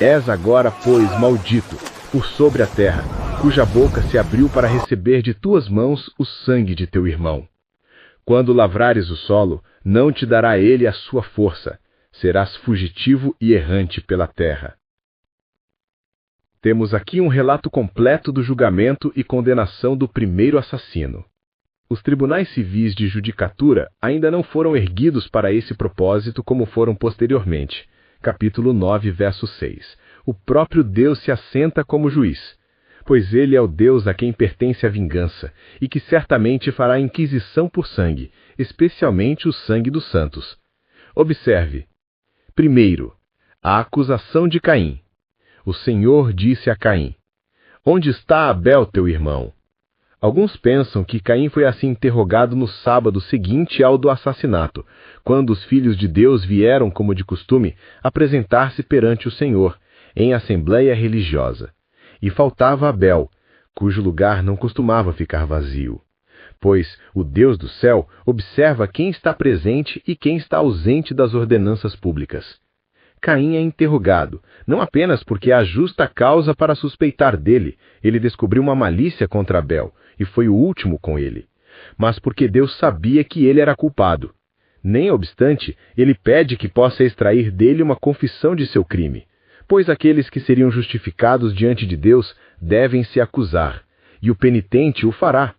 És agora, pois, maldito, por sobre a terra, cuja boca se abriu para receber de tuas mãos o sangue de teu irmão. Quando lavrares o solo, não te dará ele a sua força. Serás fugitivo e errante pela terra. Temos aqui um relato completo do julgamento e condenação do primeiro assassino. Os tribunais civis de judicatura ainda não foram erguidos para esse propósito como foram posteriormente. Capítulo 9, verso 6. O próprio Deus se assenta como juiz, pois ele é o Deus a quem pertence a vingança, e que certamente fará inquisição por sangue, especialmente o sangue dos santos. Observe. Primeiro, a acusação de Caim. O Senhor disse a Caim: Onde está Abel, teu irmão? Alguns pensam que Caim foi assim interrogado no sábado seguinte ao do assassinato, quando os filhos de Deus vieram, como de costume, apresentar-se perante o Senhor, em assembleia religiosa. E faltava Abel, cujo lugar não costumava ficar vazio. pois o Deus do céu observa quem está presente e quem está ausente das ordenanças públicas. Caim é interrogado, não apenas porque há justa causa para suspeitar dele, ele descobriu uma malícia contra Abel, e foi o último com ele, mas porque Deus sabia que ele era culpado. Nem obstante, ele pede que possa extrair dele uma confissão de seu crime, pois aqueles que seriam justificados diante de Deus devem se acusar, e o penitente o fará.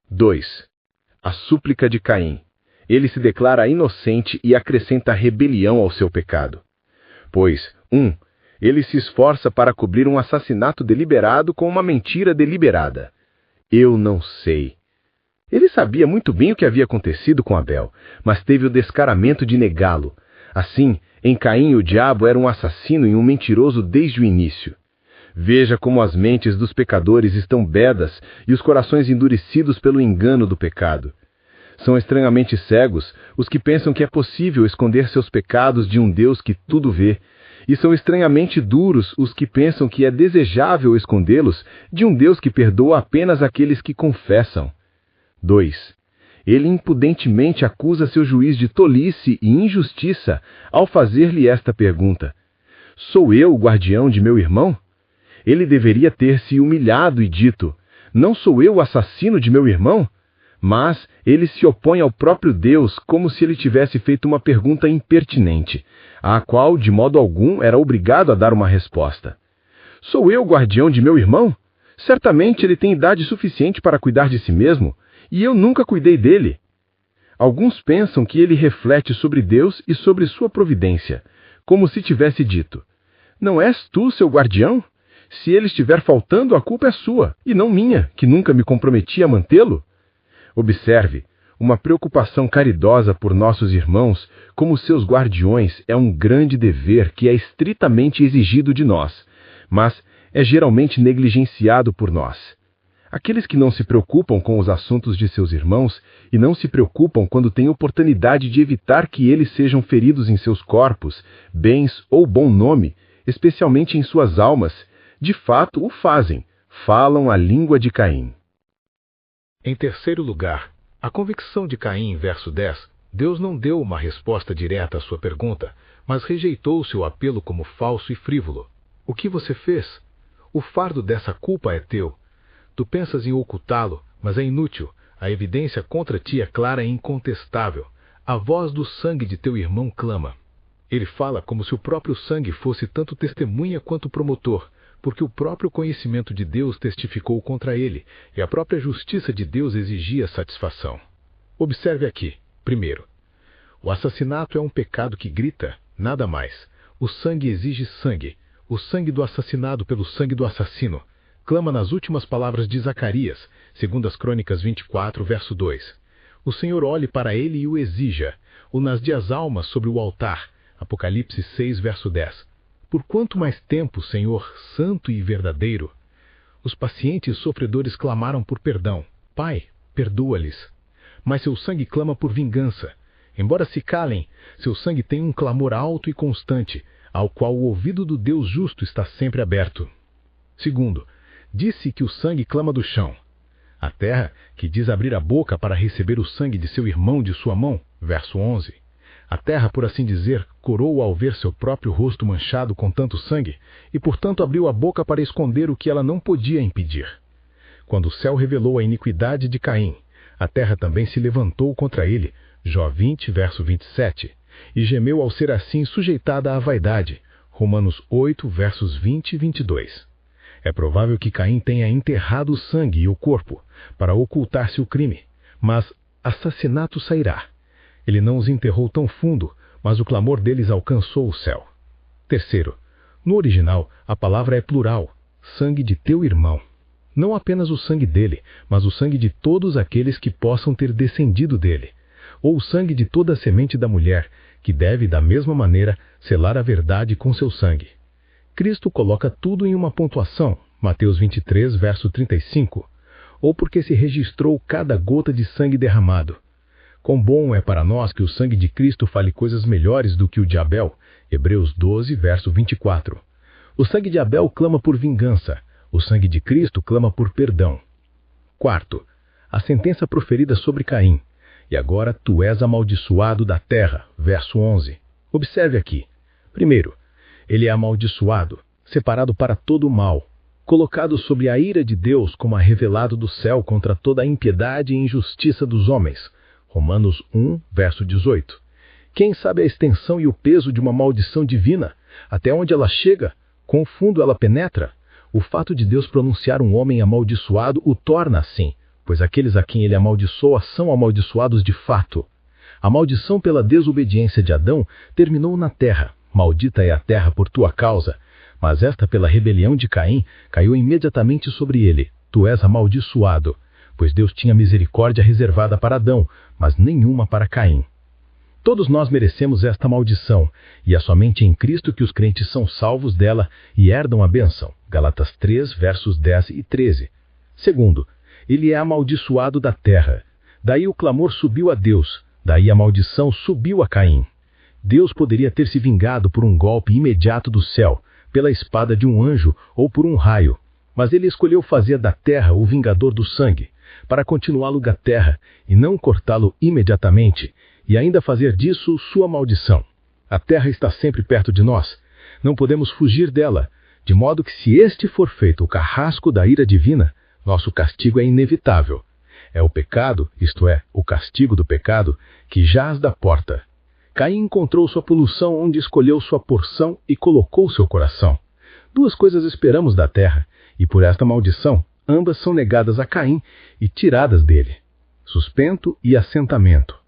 2. A súplica de Caim. Ele se declara inocente e acrescenta rebelião ao seu pecado. Pois, 1. Ele se esforça para cobrir um assassinato deliberado com uma mentira deliberada. Eu não sei. Ele sabia muito bem o que havia acontecido com Abel, mas teve o descaramento de negá-lo. Assim, em Caim o diabo era um assassino e um mentiroso desde o início. Veja como as mentes dos pecadores estão bedas e os corações endurecidos pelo engano do pecado. São estranhamente cegos os que pensam que é possível esconder seus pecados de um Deus que tudo vê, e são estranhamente duros os que pensam que é desejável escondê-los de um Deus que perdoa apenas aqueles que confessam. 2. Ele impudentemente acusa seu juiz de tolice e injustiça ao fazer-lhe esta pergunta: sou eu o guardião de meu irmão? Ele deveria ter se humilhado e dito: não sou eu o assassino de meu irmão? Mas ele se opõe ao próprio Deus como se ele tivesse feito uma pergunta impertinente, à qual de modo algum era obrigado a dar uma resposta. Sou eu o guardião de meu irmão? Certamente ele tem idade suficiente para cuidar de si mesmo, e eu nunca cuidei dele. Alguns pensam que ele reflete sobre Deus e sobre sua providência, como se tivesse dito: não és tu seu guardião? Se ele estiver faltando, a culpa é sua, e não minha, que nunca me comprometi a mantê-lo. Observe, uma preocupação caridosa por nossos irmãos como seus guardiões é um grande dever que é estritamente exigido de nós, mas é geralmente negligenciado por nós. Aqueles que não se preocupam com os assuntos de seus irmãos e não se preocupam quando têm oportunidade de evitar que eles sejam feridos em seus corpos, bens ou bom nome, especialmente em suas almas, de fato o fazem, falam a língua de Caim. Em terceiro lugar, a convicção de Caim, verso 10, Deus não deu uma resposta direta à sua pergunta, mas rejeitou seu apelo como falso e frívolo. O que você fez? O fardo dessa culpa é teu. Tu pensas em ocultá-lo, mas é inútil. A evidência contra ti é clara e incontestável. A voz do sangue de teu irmão clama. Ele fala como se o próprio sangue fosse tanto testemunha quanto promotor, porque o próprio conhecimento de Deus testificou contra ele, e a própria justiça de Deus exigia satisfação. Observe aqui, primeiro, o assassinato é um pecado que grita, nada mais. O sangue exige sangue, o sangue do assassinado pelo sangue do assassino. Clama nas últimas palavras de Zacarias, segundo as Crônicas 24, verso 2. O Senhor olhe para ele e o exija, o nasde as almas sobre o altar, Apocalipse 6, verso 10. Por quanto mais tempo, Senhor, santo e verdadeiro? Os pacientes sofredores clamaram por perdão. Pai, perdoa-lhes. Mas seu sangue clama por vingança. Embora se calem, seu sangue tem um clamor alto e constante, ao qual o ouvido do Deus justo está sempre aberto. Segundo, disse que o sangue clama do chão. A terra, que diz abrir a boca para receber o sangue de seu irmão de sua mão, verso 11. A terra, por assim dizer, corou ao ver seu próprio rosto manchado com tanto sangue, e portanto abriu a boca para esconder o que ela não podia impedir. Quando o céu revelou a iniquidade de Caim, a terra também se levantou contra ele, Jó 20, verso 27, e gemeu ao ser assim sujeitada à vaidade, Romanos 8, versos 20 e 22. É provável que Caim tenha enterrado o sangue e o corpo, para ocultar-se o crime, mas assassinato sairá. Ele não os enterrou tão fundo, mas o clamor deles alcançou o céu. Terceiro, no original, a palavra é plural, sangue de teu irmão. Não apenas o sangue dele, mas o sangue de todos aqueles que possam ter descendido dele, ou o sangue de toda a semente da mulher, que deve, da mesma maneira, selar a verdade com seu sangue. Cristo coloca tudo em uma pontuação, Mateus 23, verso 35, ou porque se registrou cada gota de sangue derramado. Quão bom é para nós que o sangue de Cristo fale coisas melhores do que o de Abel, Hebreus 12, verso 24. O sangue de Abel clama por vingança, o sangue de Cristo clama por perdão. Quarto, a sentença proferida sobre Caim. E agora tu és amaldiçoado da terra. Verso 11. Observe aqui. Primeiro, ele é amaldiçoado, separado para todo o mal, colocado sob a ira de Deus como é revelado do céu contra toda a impiedade e injustiça dos homens. Romanos 1, verso 18. Quem sabe a extensão e o peso de uma maldição divina? Até onde ela chega? Quão fundo ela penetra? O fato de Deus pronunciar um homem amaldiçoado o torna assim, pois aqueles a quem ele amaldiçoa são amaldiçoados de fato. A maldição pela desobediência de Adão terminou na terra. Maldita é a terra por tua causa. Mas esta pela rebelião de Caim caiu imediatamente sobre ele. Tu és amaldiçoado, pois Deus tinha misericórdia reservada para Adão, mas nenhuma para Caim. Todos nós merecemos esta maldição, e é somente em Cristo que os crentes são salvos dela e herdam a bênção. Galatas 3, versos 10 e 13. Segundo, ele é amaldiçoado da terra. Daí o clamor subiu a Deus, daí a maldição subiu a Caim. Deus poderia ter se vingado por um golpe imediato do céu, pela espada de um anjo ou por um raio, mas ele escolheu fazer da terra o vingador do sangue, para continuá-lo da terra e não cortá-lo imediatamente, e ainda fazer disso sua maldição. A terra está sempre perto de nós, não podemos fugir dela, de modo que se este for feito o carrasco da ira divina, nosso castigo é inevitável. É o pecado, isto é, o castigo do pecado, que jaz da porta. Caim encontrou sua poluição onde escolheu sua porção e colocou seu coração. Duas coisas esperamos da terra, e por esta maldição, ambas são negadas a Caim e tiradas dele: sustento e assentamento.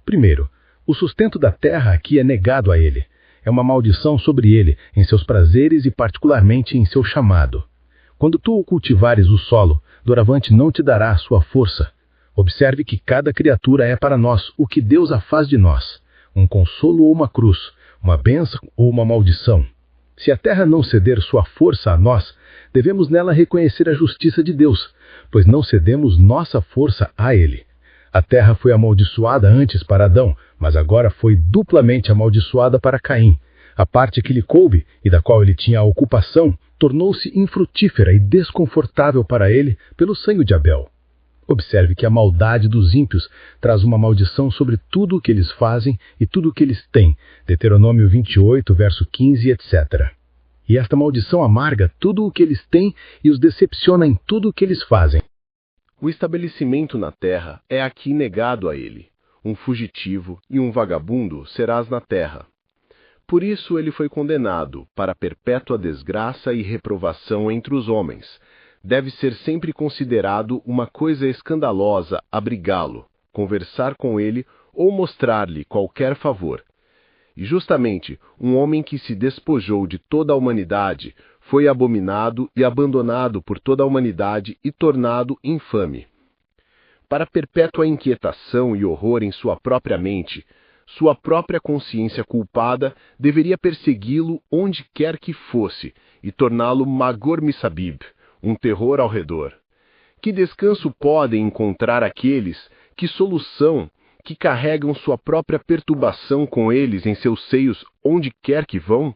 Primeiro, o sustento da terra aqui é negado a ele. É uma maldição sobre ele, em seus prazeres e particularmente em seu chamado. Quando tu cultivares o solo, doravante não te dará a sua força. Observe que cada criatura é para nós o que Deus a faz de nós: um consolo ou uma cruz, uma bênção ou uma maldição. Se a terra não ceder sua força a nós, devemos nela reconhecer a justiça de Deus, pois não cedemos nossa força a ele. A terra foi amaldiçoada antes para Adão, mas agora foi duplamente amaldiçoada para Caim. A parte que lhe coube e da qual ele tinha a ocupação tornou-se infrutífera e desconfortável para ele pelo sangue de Abel. Observe que a maldade dos ímpios traz uma maldição sobre tudo o que eles fazem e tudo o que eles têm. Deuteronômio 28, verso 15, etc. E esta maldição amarga tudo o que eles têm e os decepciona em tudo o que eles fazem. O estabelecimento na terra é aqui negado a ele. Um fugitivo e um vagabundo serás na terra. Por isso ele foi condenado para perpétua desgraça e reprovação entre os homens. Deve ser sempre considerado uma coisa escandalosa abrigá-lo, conversar com ele ou mostrar-lhe qualquer favor. E justamente um homem que se despojou de toda a humanidade foi abominado e abandonado por toda a humanidade e tornado infame. Para perpétua inquietação e horror em sua própria mente, sua própria consciência culpada deveria persegui-lo onde quer que fosse e torná-lo magor misabib, um terror ao redor. Que descanso podem encontrar aqueles, que solução, que carregam sua própria perturbação com eles em seus seios onde quer que vão?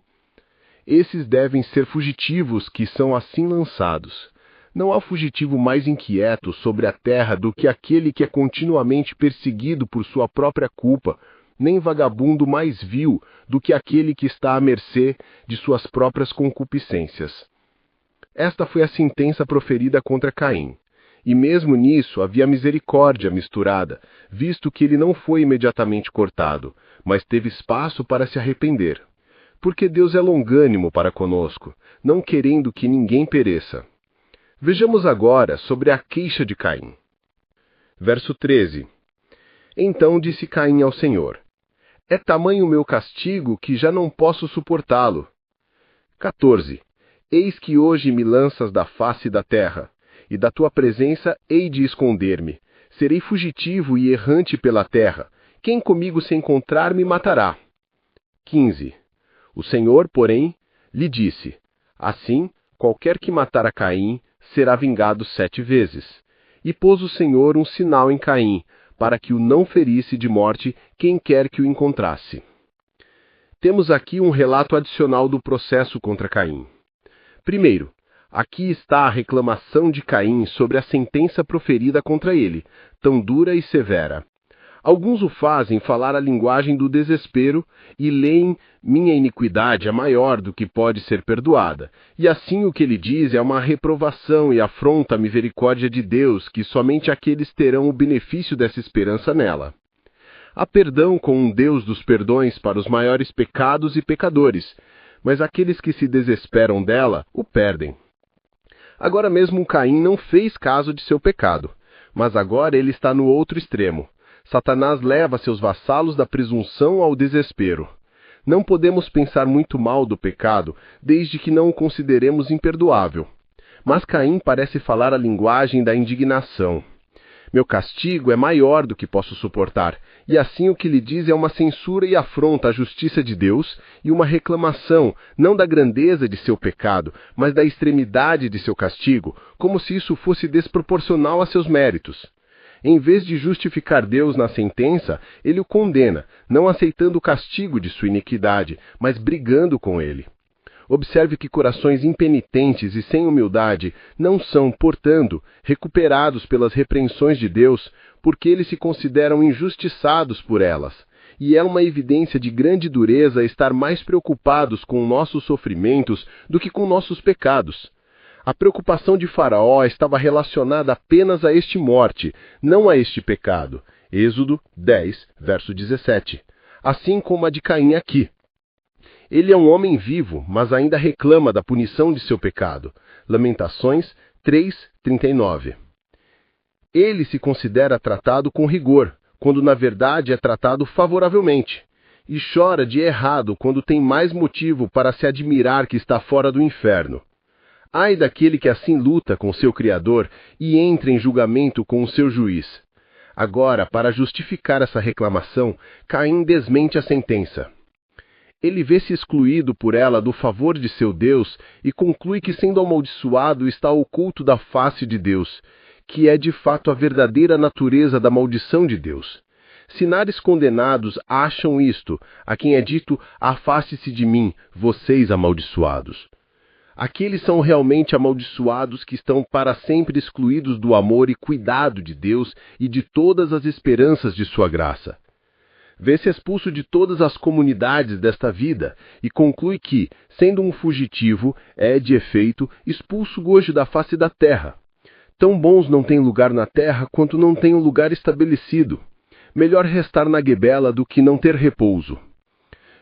Esses devem ser fugitivos que são assim lançados. Não há fugitivo mais inquieto sobre a terra do que aquele que é continuamente perseguido por sua própria culpa, nem vagabundo mais vil do que aquele que está à mercê de suas próprias concupiscências. Esta foi a sentença proferida contra Caim. E mesmo nisso havia misericórdia misturada, visto que ele não foi imediatamente cortado, mas teve espaço para se arrepender. Porque Deus é longânimo para conosco, não querendo que ninguém pereça. Vejamos agora sobre a queixa de Caim. Verso 13. Então disse Caim ao Senhor: é tamanho o meu castigo que já não posso suportá-lo. 14. Eis que hoje me lanças da face da terra, e da tua presença hei de esconder-me. Serei fugitivo e errante pela terra. Quem comigo se encontrar me matará. 15. O Senhor, porém, lhe disse: assim, qualquer que matar a Caim será vingado 7 vezes. E pôs o Senhor um sinal em Caim, para que o não ferisse de morte quem quer que o encontrasse. Temos aqui um relato adicional do processo contra Caim. Primeiro, Aqui está a reclamação de Caim sobre a sentença proferida contra ele, tão dura e severa. Alguns o fazem falar a linguagem do desespero e leem: minha iniquidade é maior do que pode ser perdoada. E assim o que ele diz é uma reprovação e afronta a misericórdia de Deus, que somente aqueles terão o benefício dessa esperança nela. Há perdão com um Deus dos perdões para os maiores pecados e pecadores, mas aqueles que se desesperam dela o perdem. Agora mesmo Caim não fez caso de seu pecado, mas agora ele está no outro extremo. Satanás leva seus vassalos da presunção ao desespero. Não podemos pensar muito mal do pecado, desde que não o consideremos imperdoável. Mas Caim parece falar a linguagem da indignação. Meu castigo é maior do que posso suportar, e assim o que lhe diz é uma censura e afronta à justiça de Deus e uma reclamação, não da grandeza de seu pecado, mas da extremidade de seu castigo, como se isso fosse desproporcional a seus méritos. Em vez de justificar Deus na sentença, ele o condena, não aceitando o castigo de sua iniquidade, mas brigando com ele. Observe que corações impenitentes e sem humildade não são, portanto, recuperados pelas repreensões de Deus, porque eles se consideram injustiçados por elas. E é uma evidência de grande dureza estar mais preocupados com nossos sofrimentos do que com nossos pecados. A preocupação de Faraó estava relacionada apenas a este morte, não a este pecado. Êxodo 10, verso 17. Assim como a de Caim aqui. Ele é um homem vivo, mas ainda reclama da punição de seu pecado. Lamentações 3:39. Ele se considera tratado com rigor, quando na verdade é tratado favoravelmente. E chora de errado quando tem mais motivo para se admirar que está fora do inferno. Ai daquele que assim luta com seu Criador e entra em julgamento com o seu juiz. Agora, para justificar essa reclamação, Caim desmente a sentença. Ele vê-se excluído por ela do favor de seu Deus e conclui que, sendo amaldiçoado, está oculto da face de Deus, que é de fato a verdadeira natureza da maldição de Deus. Sinares condenados acham isto, a quem é dito: afaste-se de mim, vocês amaldiçoados. Aqueles são realmente amaldiçoados que estão para sempre excluídos do amor e cuidado de Deus e de todas as esperanças de sua graça. Vê-se expulso de todas as comunidades desta vida e conclui que, sendo um fugitivo, é, de efeito, expulso hoje da face da terra. Tão bons não têm lugar na terra quanto não têm um lugar estabelecido. Melhor restar na guebela do que não ter repouso.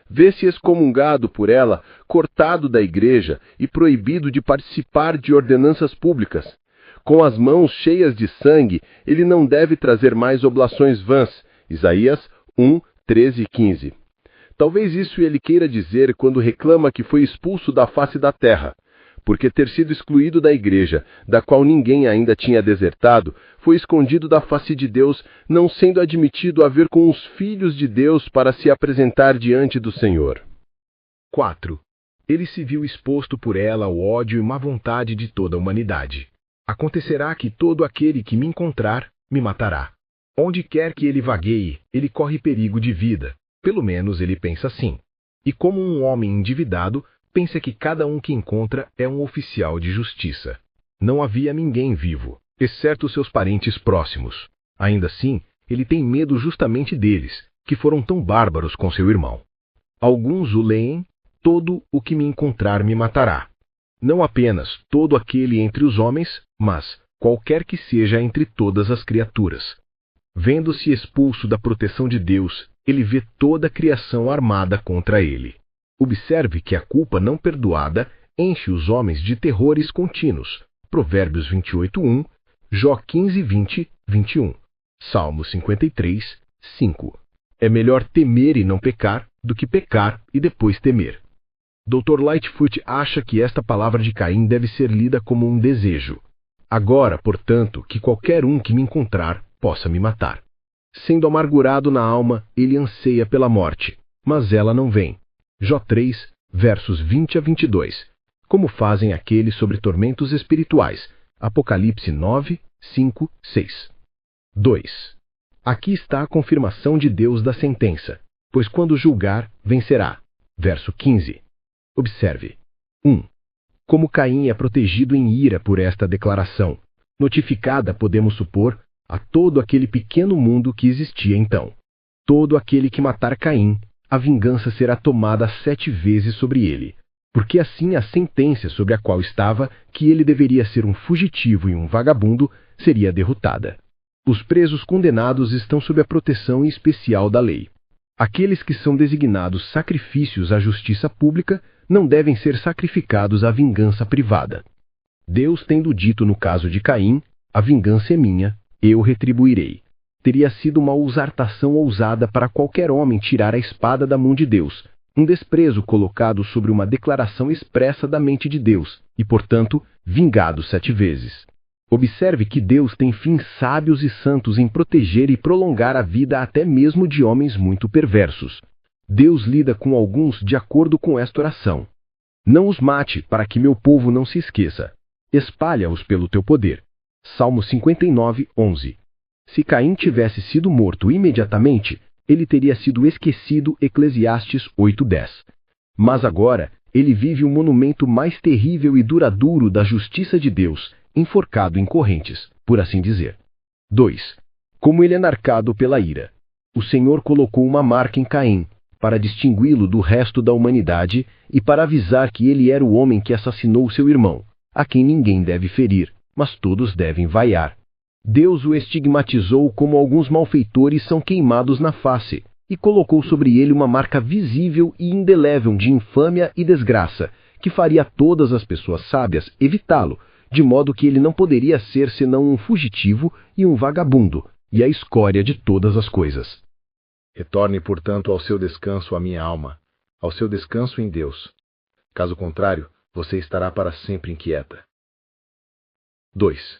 Vê-se excomungado por ela, cortado da igreja e proibido de participar de ordenanças públicas. Com as mãos cheias de sangue, ele não deve trazer mais oblações vãs. Isaías 1, 13 e 15. Talvez isso ele queira dizer quando reclama que foi expulso da face da terra, porque ter sido excluído da igreja, da qual ninguém ainda tinha desertado, foi escondido da face de Deus, não sendo admitido a ver com os filhos de Deus para se apresentar diante do Senhor. 4. Ele se viu exposto por ela ao ódio e má vontade de toda a humanidade. Acontecerá que todo aquele que me encontrar, me matará. Onde quer que ele vagueie, ele corre perigo de vida. Pelo menos ele pensa assim. E como um homem endividado, pensa que cada um que encontra é um oficial de justiça. Não havia ninguém vivo, exceto seus parentes próximos. Ainda assim, ele tem medo justamente deles, que foram tão bárbaros com seu irmão. Alguns o leem: todo o que me encontrar me matará. Não apenas todo aquele entre os homens, mas qualquer que seja entre todas as criaturas. Vendo-se expulso da proteção de Deus, ele vê toda a criação armada contra ele. Observe que a culpa não perdoada enche os homens de terrores contínuos. Provérbios 28:1, Jó 15:20, 21, Salmo 53, 5. É melhor temer e não pecar do que pecar e depois temer. Dr. Lightfoot acha que esta palavra de Caim deve ser lida como um desejo. Agora, portanto, que qualquer um que me encontrar possa me matar. Sendo amargurado na alma, ele anseia pela morte, mas ela não vem. Jó 3, versos 20 a 22. Como fazem aqueles sobre tormentos espirituais. Apocalipse 9, 5, 6. 2. Aqui está a confirmação de Deus da sentença, pois quando julgar, vencerá. Verso 15. Observe. 1. como Caim é protegido em ira por esta declaração, notificada, podemos supor, a todo aquele pequeno mundo que existia então. Todo aquele que matar Caim, a vingança será tomada 7 vezes sobre ele, porque assim a sentença sobre a qual estava, que ele deveria ser um fugitivo e um vagabundo, seria derrotada. Os presos condenados estão sob a proteção especial da lei. Aqueles que são designados sacrifícios à justiça pública não devem ser sacrificados à vingança privada. Deus tendo dito no caso de Caim, a vingança é minha, eu retribuirei. Teria sido uma usurpação ousada para qualquer homem tirar a espada da mão de Deus, um desprezo colocado sobre uma declaração expressa da mente de Deus, e, portanto, vingado 7 vezes. Observe que Deus tem fins sábios e santos em proteger e prolongar a vida até mesmo de homens muito perversos. Deus lida com alguns de acordo com esta oração. Não os mate, para que meu povo não se esqueça. Espalha-os pelo teu poder. Salmo 59, 11. Se Caim tivesse sido morto imediatamente, ele teria sido esquecido. Eclesiastes 8:10. Mas agora, ele vive um monumento mais terrível e duradouro da justiça de Deus, enforcado em correntes, por assim dizer. 2. Como ele é marcado pela ira. O Senhor colocou uma marca em Caim, para distingui-lo do resto da humanidade e para avisar que ele era o homem que assassinou seu irmão, a quem ninguém deve ferir, mas todos devem vaiar. Deus o estigmatizou como alguns malfeitores são queimados na face, e colocou sobre ele uma marca visível e indelével de infâmia e desgraça, que faria a todas as pessoas sábias evitá-lo, de modo que ele não poderia ser senão um fugitivo e um vagabundo, e a escória de todas as coisas. Retorne, portanto, ao seu descanso, a minha alma, ao seu descanso em Deus. Caso contrário, você estará para sempre inquieta. 2.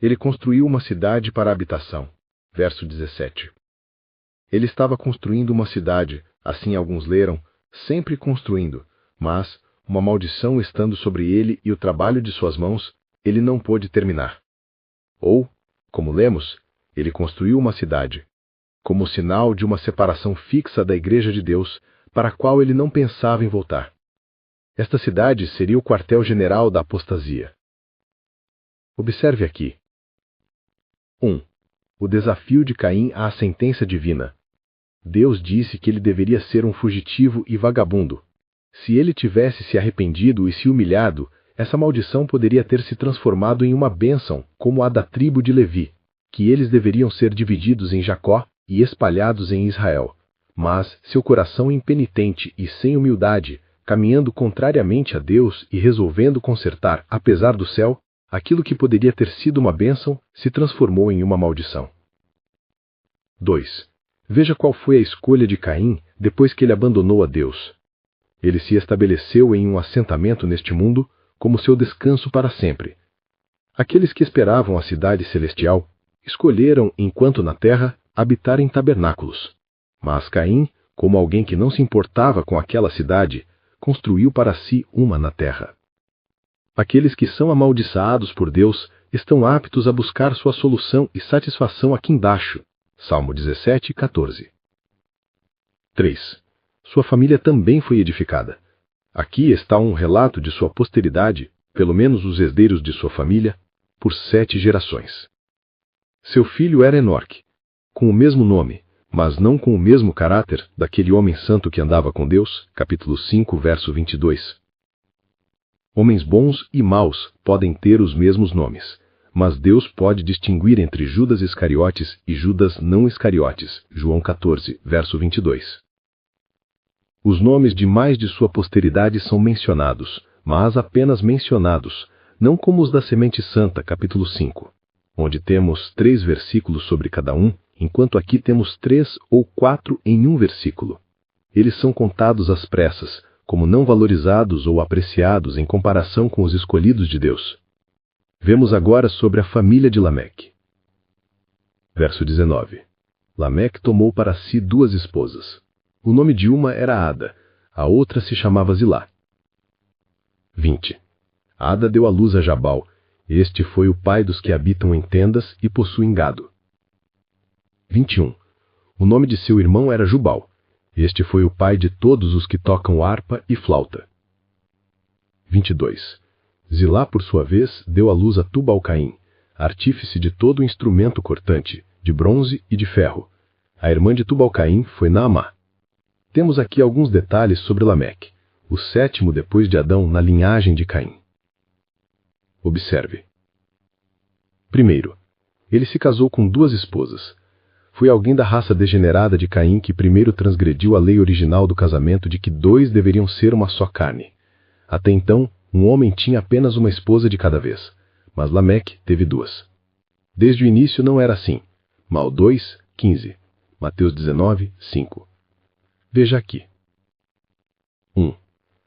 Ele construiu uma cidade para a habitação. Verso 17. Ele estava construindo uma cidade, assim alguns leram, sempre construindo, mas, uma maldição estando sobre ele e o trabalho de suas mãos, ele não pôde terminar. Ou, como lemos, ele construiu uma cidade, como sinal de uma separação fixa da Igreja de Deus, para a qual ele não pensava em voltar. Esta cidade seria o quartel-general da apostasia. Observe aqui. 1. O desafio de Caim à sentença divina. Deus disse que ele deveria ser um fugitivo e vagabundo. Se ele tivesse se arrependido e se humilhado, essa maldição poderia ter se transformado em uma bênção, como a da tribo de Levi, que eles deveriam ser divididos em Jacó e espalhados em Israel. Mas seu coração impenitente e sem humildade, caminhando contrariamente a Deus e resolvendo consertar, apesar do céu, aquilo que poderia ter sido uma bênção, se transformou em uma maldição. 2. Veja qual foi a escolha de Caim depois que ele abandonou a Deus. Ele se estabeleceu em um assentamento neste mundo como seu descanso para sempre. Aqueles que esperavam a cidade celestial escolheram, enquanto na terra, habitar em tabernáculos. Mas Caim, como alguém que não se importava com aquela cidade, construiu para si uma na terra. Aqueles que são amaldiçoados por Deus estão aptos a buscar sua solução e satisfação aqui embaixo. Salmo 17, 14. 3. Sua família também foi edificada. Aqui está um relato de sua posteridade, pelo menos os herdeiros de sua família, por 7 gerações. Seu filho era Enoque, com o mesmo nome, mas não com o mesmo caráter daquele homem santo que andava com Deus, capítulo 5, verso 22. Homens bons e maus podem ter os mesmos nomes, mas Deus pode distinguir entre Judas Iscariotes e Judas não Iscariotes, João 14, verso 22. Os nomes de mais de sua posteridade são mencionados, mas apenas mencionados, não como os da semente santa, capítulo 5, onde temos 3 versículos sobre cada um, enquanto aqui temos 3 ou 4 em um versículo. Eles são contados às pressas, como não valorizados ou apreciados em comparação com os escolhidos de Deus. Vemos agora sobre a família de Lameque. Verso 19. Lameque tomou para si 2 esposas. O nome de uma era Ada, a outra se chamava Zilá. 20. Ada deu à luz a Jabal. Este foi o pai dos que habitam em tendas e possuem gado. 21. O nome de seu irmão era Jubal. Este foi o pai de todos os que tocam harpa e flauta. 22. Zilá, por sua vez, deu à luz a Tubal-Caim, artífice de todo o instrumento cortante, de bronze e de ferro. A irmã de Tubal-Caim foi Naamá. Temos aqui alguns detalhes sobre Lameque, o sétimo depois de Adão na linhagem de Caim. Observe. Primeiro, ele se casou com 2 esposas. Foi alguém da raça degenerada de Caim que primeiro transgrediu a lei original do casamento de que 2 deveriam ser uma só carne. Até então, um homem tinha apenas uma esposa de cada vez, mas Lameque teve 2. Desde o início não era assim. Mal 2, 15. Mateus 19, 5. Veja aqui. 1.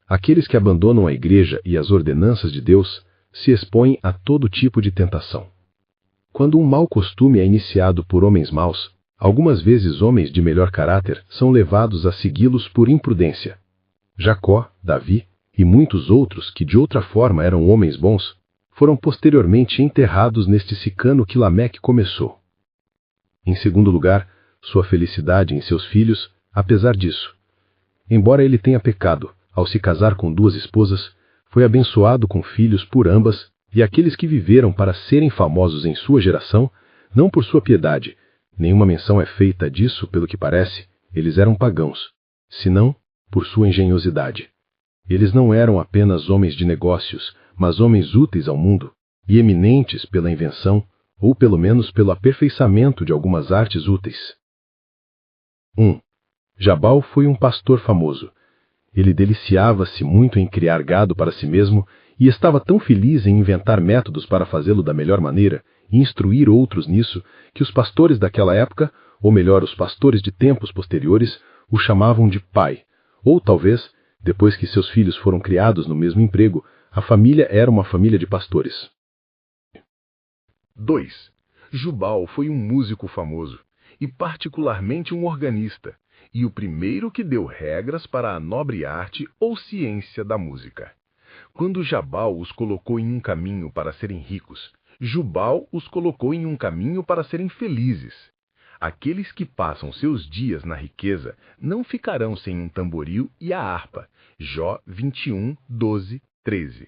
Aqueles que abandonam a igreja e as ordenanças de Deus se expõem a todo tipo de tentação. Quando um mau costume é iniciado por homens maus, algumas vezes homens de melhor caráter são levados a segui-los por imprudência. Jacó, Davi e muitos outros que de outra forma eram homens bons, foram posteriormente enterrados neste sicano que Lameque começou. Em segundo lugar, sua felicidade em seus filhos, apesar disso. Embora ele tenha pecado, ao se casar com 2 esposas, foi abençoado com filhos por ambas, e aqueles que viveram para serem famosos em sua geração, não por sua piedade, nenhuma menção é feita disso pelo que parece, eles eram pagãos, senão por sua engenhosidade. Eles não eram apenas homens de negócios, mas homens úteis ao mundo, e eminentes pela invenção, ou pelo menos pelo aperfeiçoamento de algumas artes úteis. 1. Jabal foi um pastor famoso. Ele deliciava-se muito em criar gado para si mesmo e estava tão feliz em inventar métodos para fazê-lo da melhor maneira e instruir outros nisso, que os pastores daquela época, ou melhor, os pastores de tempos posteriores, o chamavam de pai, ou talvez, depois que seus filhos foram criados no mesmo emprego, a família era uma família de pastores. 2. Jubal foi um músico famoso, e particularmente um organista, e o primeiro que deu regras para a nobre arte ou ciência da música. Quando Jabal os colocou em um caminho para serem ricos, Jubal os colocou em um caminho para serem felizes. Aqueles que passam seus dias na riqueza não ficarão sem um tamboril e a harpa. Jó 21, 12, 13.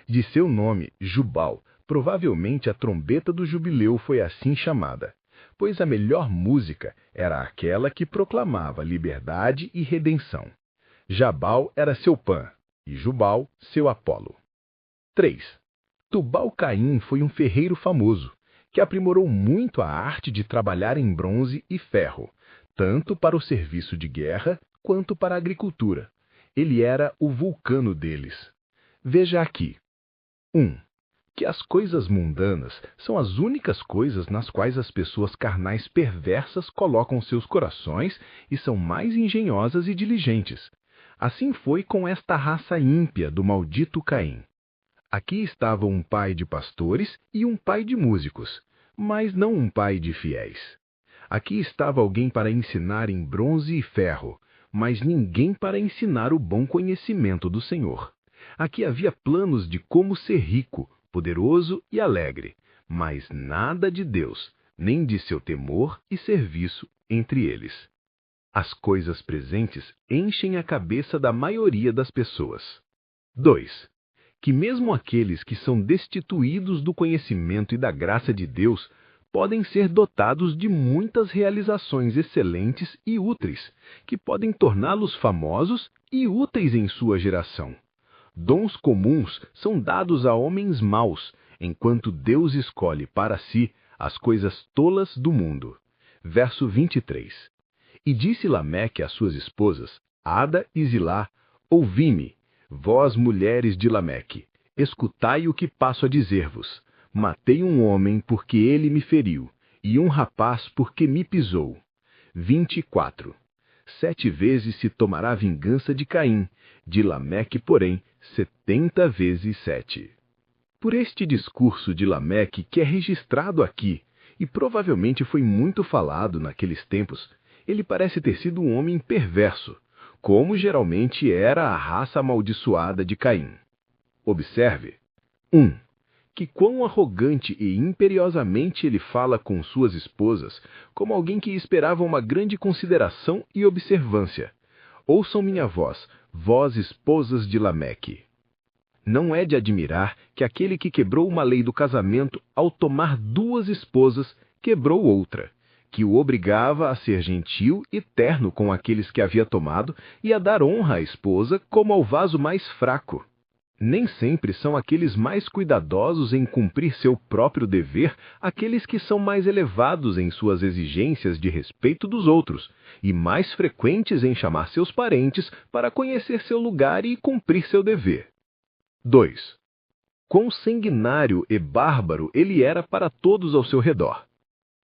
De seu nome, Jubal, provavelmente a trombeta do jubileu foi assim chamada, pois a melhor música era aquela que proclamava liberdade e redenção. Jabal era seu Pan, e Jubal seu Apolo. 3. Tubal-Caim foi um ferreiro famoso, que aprimorou muito a arte de trabalhar em bronze e ferro, tanto para o serviço de guerra quanto para a agricultura. Ele era o Vulcano deles. Veja aqui. 1. Que as coisas mundanas são as únicas coisas nas quais as pessoas carnais perversas colocam seus corações e são mais engenhosas e diligentes. Assim foi com esta raça ímpia do maldito Caim. Aqui estava um pai de pastores e um pai de músicos, mas não um pai de fiéis. Aqui estava alguém para ensinar em bronze e ferro, mas ninguém para ensinar o bom conhecimento do Senhor. Aqui havia planos de como ser rico, poderoso e alegre, mas nada de Deus, nem de seu temor e serviço entre eles. As coisas presentes enchem a cabeça da maioria das pessoas. 2. Que mesmo aqueles que são destituídos do conhecimento e da graça de Deus podem ser dotados de muitas realizações excelentes e úteis, que podem torná-los famosos e úteis em sua geração. Dons comuns são dados a homens maus, enquanto Deus escolhe para si as coisas tolas do mundo. Verso 23. E disse Lameque às suas esposas, Ada e Zilá, ouvi-me, vós mulheres de Lameque, escutai o que passo a dizer-vos. Matei um homem porque ele me feriu, e um rapaz porque me pisou. 24. 7 vezes se tomará vingança de Caim, de Lameque, porém, 70 vezes 7. Por este discurso de Lameque, que é registrado aqui, e provavelmente foi muito falado naqueles tempos, ele parece ter sido um homem perverso, como geralmente era a raça amaldiçoada de Caim. Observe. 1. Que quão arrogante e imperiosamente ele fala com suas esposas, como alguém que esperava uma grande consideração e observância. Ouçam minha voz, vós esposas de Lameque. Não é de admirar que aquele que quebrou uma lei do casamento ao tomar 2 esposas, quebrou outra, que o obrigava a ser gentil e terno com aqueles que havia tomado e a dar honra à esposa como ao vaso mais fraco. Nem sempre são aqueles mais cuidadosos em cumprir seu próprio dever aqueles que são mais elevados em suas exigências de respeito dos outros e mais frequentes em chamar seus parentes para conhecer seu lugar e cumprir seu dever. 2. Quão sanguinário e bárbaro ele era para todos ao seu redor.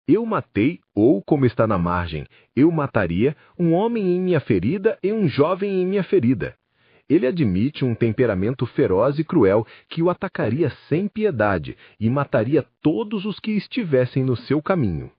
Eu matei, ou, como está na margem, eu mataria um homem em minha ferida e um jovem em minha ferida. Ele admite um temperamento feroz e cruel que o atacaria sem piedade e mataria todos os que estivessem no seu caminho.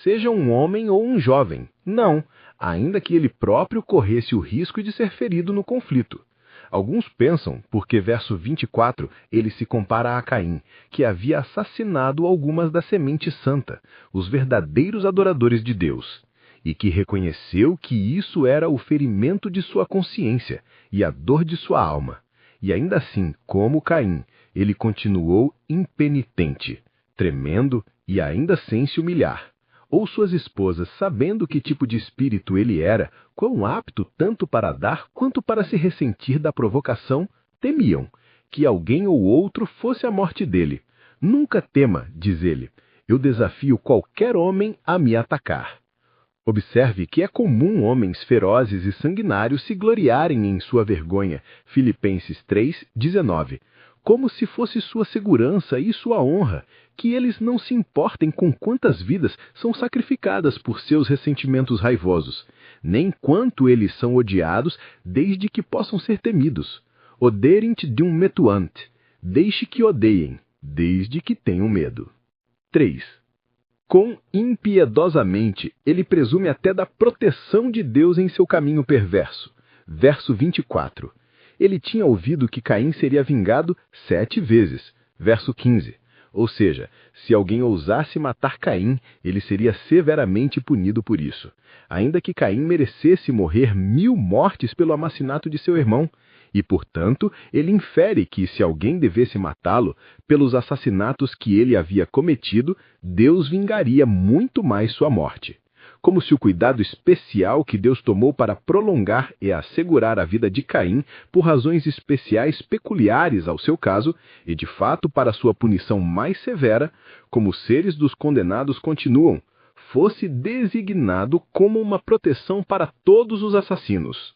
Seja um homem ou um jovem, não, ainda que ele próprio corresse o risco de ser ferido no conflito. Alguns pensam, porque verso 24 ele se compara a Caim, que havia assassinado algumas da semente santa, os verdadeiros adoradores de Deus, e que reconheceu que isso era o ferimento de sua consciência e a dor de sua alma. E ainda assim, como Caim, ele continuou impenitente, tremendo e ainda sem se humilhar. Ou suas esposas, sabendo que tipo de espírito ele era, quão apto tanto para dar quanto para se ressentir da provocação, temiam que alguém ou outro fosse a morte dele. Nunca tema, diz ele, eu desafio qualquer homem a me atacar. Observe que é comum homens ferozes e sanguinários se gloriarem em sua vergonha, Filipenses 3:19, como se fosse sua segurança e sua honra, que eles não se importem com quantas vidas são sacrificadas por seus ressentimentos raivosos, nem quanto eles são odiados desde que possam ser temidos. Oderint dum metuant, deixe que odeiem, desde que tenham medo. 3. Quão impiedosamente ele presume até da proteção de Deus em seu caminho perverso. Verso 24. Ele tinha ouvido que Caim seria vingado 7 vezes. Verso 15. Ou seja, se alguém ousasse matar Caim, ele seria severamente punido por isso. Ainda que Caim merecesse morrer 1000 mortes pelo assassinato de seu irmão. E, portanto, ele infere que, se alguém devesse matá-lo, pelos assassinatos que ele havia cometido, Deus vingaria muito mais sua morte. Como se o cuidado especial que Deus tomou para prolongar e assegurar a vida de Caim, por razões especiais peculiares ao seu caso, e de fato para sua punição mais severa, como os seres dos condenados continuam, fosse designado como uma proteção para todos os assassinos.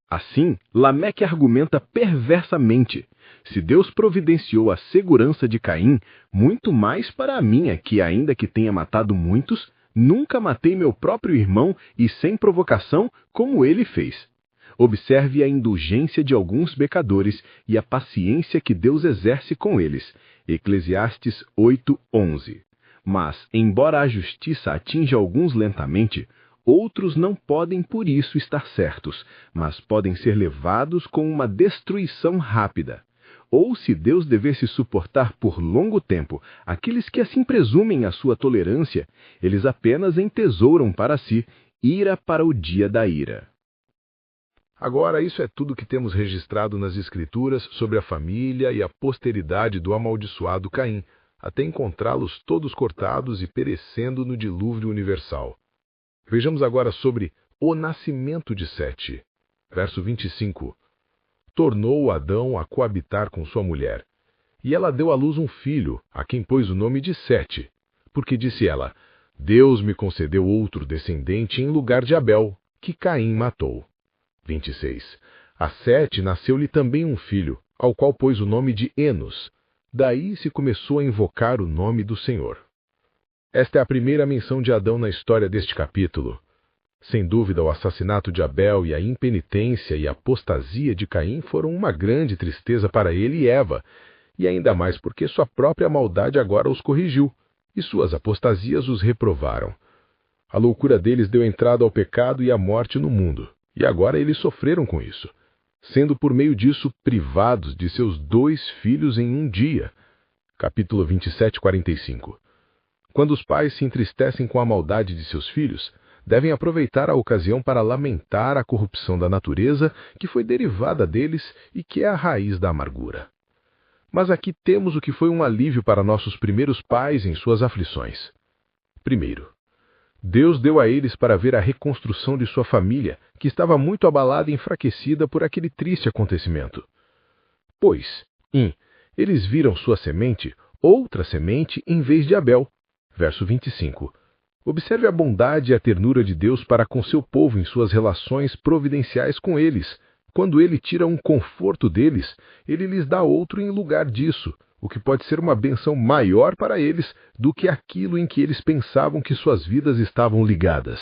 Assim, Lameque argumenta perversamente: se Deus providenciou a segurança de Caim, muito mais para a minha, que ainda que tenha matado muitos, nunca matei meu próprio irmão e sem provocação, como ele fez. Observe a indulgência de alguns pecadores e a paciência que Deus exerce com eles. Eclesiastes 8:11. Mas, embora a justiça atinja alguns lentamente, outros não podem por isso estar certos, mas podem ser levados com uma destruição rápida. Ou se Deus devesse suportar por longo tempo aqueles que assim presumem a sua tolerância, eles apenas entesouram para si ira para o dia da ira. Agora, isso é tudo que temos registrado nas Escrituras sobre a família e a posteridade do amaldiçoado Caim, até encontrá-los todos cortados e perecendo no dilúvio universal. Vejamos agora sobre o nascimento de Sete. Verso 25. Tornou Adão a coabitar com sua mulher, e ela deu à luz um filho, a quem pôs o nome de Sete, porque disse ela: Deus me concedeu outro descendente em lugar de Abel, que Caim matou. 26. A Sete nasceu-lhe também um filho, ao qual pôs o nome de Enos. Daí se começou a invocar o nome do Senhor. Esta é a primeira menção de Adão na história deste capítulo. Sem dúvida, o assassinato de Abel e a impenitência e a apostasia de Caim foram uma grande tristeza para ele e Eva, e ainda mais porque sua própria maldade agora os corrigiu, e suas apostasias os reprovaram. A loucura deles deu entrada ao pecado e à morte no mundo, e agora eles sofreram com isso, sendo por meio disso privados de seus 2 filhos em um dia. Capítulo 27:45. Quando os pais se entristecem com a maldade de seus filhos, devem aproveitar a ocasião para lamentar a corrupção da natureza que foi derivada deles e que é a raiz da amargura. Mas aqui temos o que foi um alívio para nossos primeiros pais em suas aflições. Primeiro, Deus deu a eles para ver a reconstrução de sua família, que estava muito abalada e enfraquecida por aquele triste acontecimento. Pois, eles viram sua semente, outra semente, em vez de Abel. Verso 25. Observe a bondade e a ternura de Deus para com seu povo em suas relações providenciais com eles. Quando ele tira um conforto deles, ele lhes dá outro em lugar disso, o que pode ser uma bênção maior para eles do que aquilo em que eles pensavam que suas vidas estavam ligadas.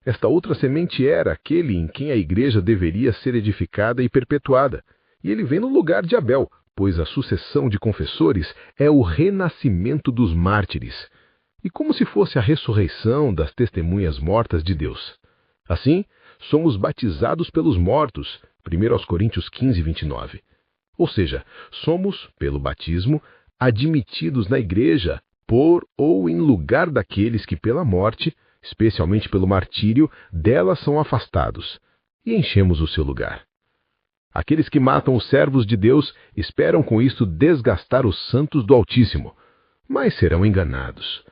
Esta outra semente era aquele em quem a igreja deveria ser edificada e perpetuada, e ele vem no lugar de Abel, pois a sucessão de confessores é o renascimento dos mártires, e como se fosse a ressurreição das testemunhas mortas de Deus. Assim, somos batizados pelos mortos, 1 Coríntios 15, 29. Ou seja, somos, pelo batismo, admitidos na igreja por ou em lugar daqueles que pela morte, especialmente pelo martírio, dela são afastados, e enchemos o seu lugar. Aqueles que matam os servos de Deus esperam com isto desgastar os santos do Altíssimo, mas serão enganados.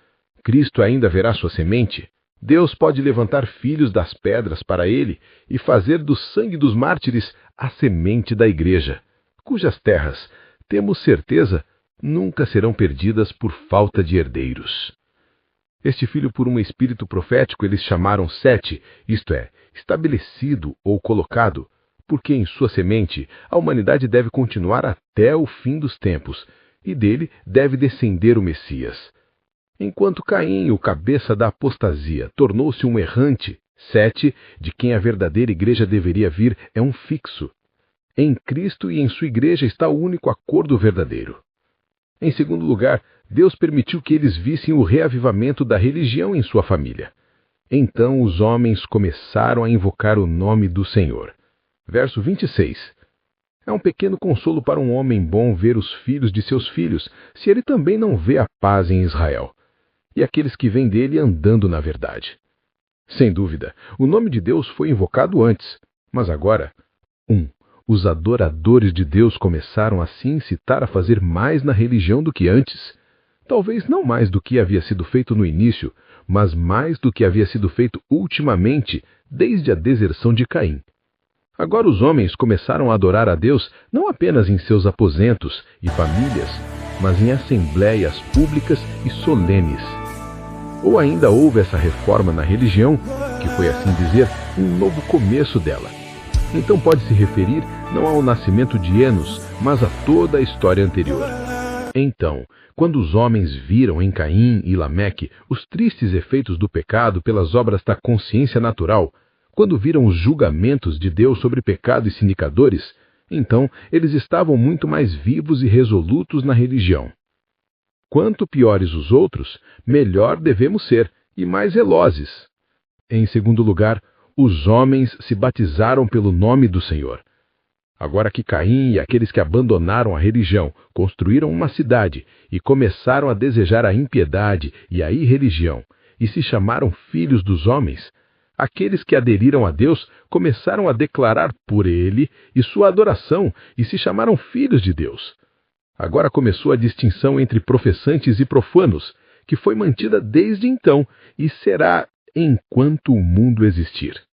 Cristo ainda verá sua semente. Deus pode levantar filhos das pedras para ele e fazer do sangue dos mártires a semente da igreja, cujas terras, temos certeza, nunca serão perdidas por falta de herdeiros. Este filho, por um espírito profético, eles chamaram Sete, isto é, estabelecido ou colocado, porque em sua semente a humanidade deve continuar até o fim dos tempos, e dele deve descender o Messias. Enquanto Caim, o cabeça da apostasia, tornou-se um errante, Sete, de quem a verdadeira igreja deveria vir, é um fixo. Em Cristo e em sua igreja está o único acordo verdadeiro. Em segundo lugar, Deus permitiu que eles vissem o reavivamento da religião em sua família. Então os homens começaram a invocar o nome do Senhor. Verso 26. É um pequeno consolo para um homem bom ver os filhos de seus filhos, se ele também não vê a paz em Israel, e aqueles que vêm dele andando na verdade. Sem dúvida, o nome de Deus foi invocado antes, mas agora, os adoradores de Deus começaram a se incitar a fazer mais na religião do que antes. Talvez não mais do que havia sido feito no início, mas mais do que havia sido feito ultimamente, desde a deserção de Caim. Agora os homens começaram a adorar a Deus não apenas em seus aposentos e famílias, mas em assembleias públicas e solenes. Ou ainda houve essa reforma na religião, que foi, assim dizer, um novo começo dela. Então pode-se referir não ao nascimento de Enos, mas a toda a história anterior. Então, quando os homens viram em Caim e Lameque os tristes efeitos do pecado pelas obras da consciência natural, quando viram os julgamentos de Deus sobre pecado e sinicadores, então eles estavam muito mais vivos e resolutos na religião. Quanto piores os outros, melhor devemos ser, e mais velozes. Em segundo lugar, os homens se batizaram pelo nome do Senhor. Agora que Caim e aqueles que abandonaram a religião construíram uma cidade e começaram a desejar a impiedade e a irreligião, e se chamaram filhos dos homens, aqueles que aderiram a Deus começaram a declarar por ele e sua adoração e se chamaram filhos de Deus. Agora começou a distinção entre professantes e profanos, que foi mantida desde então e será enquanto o mundo existir.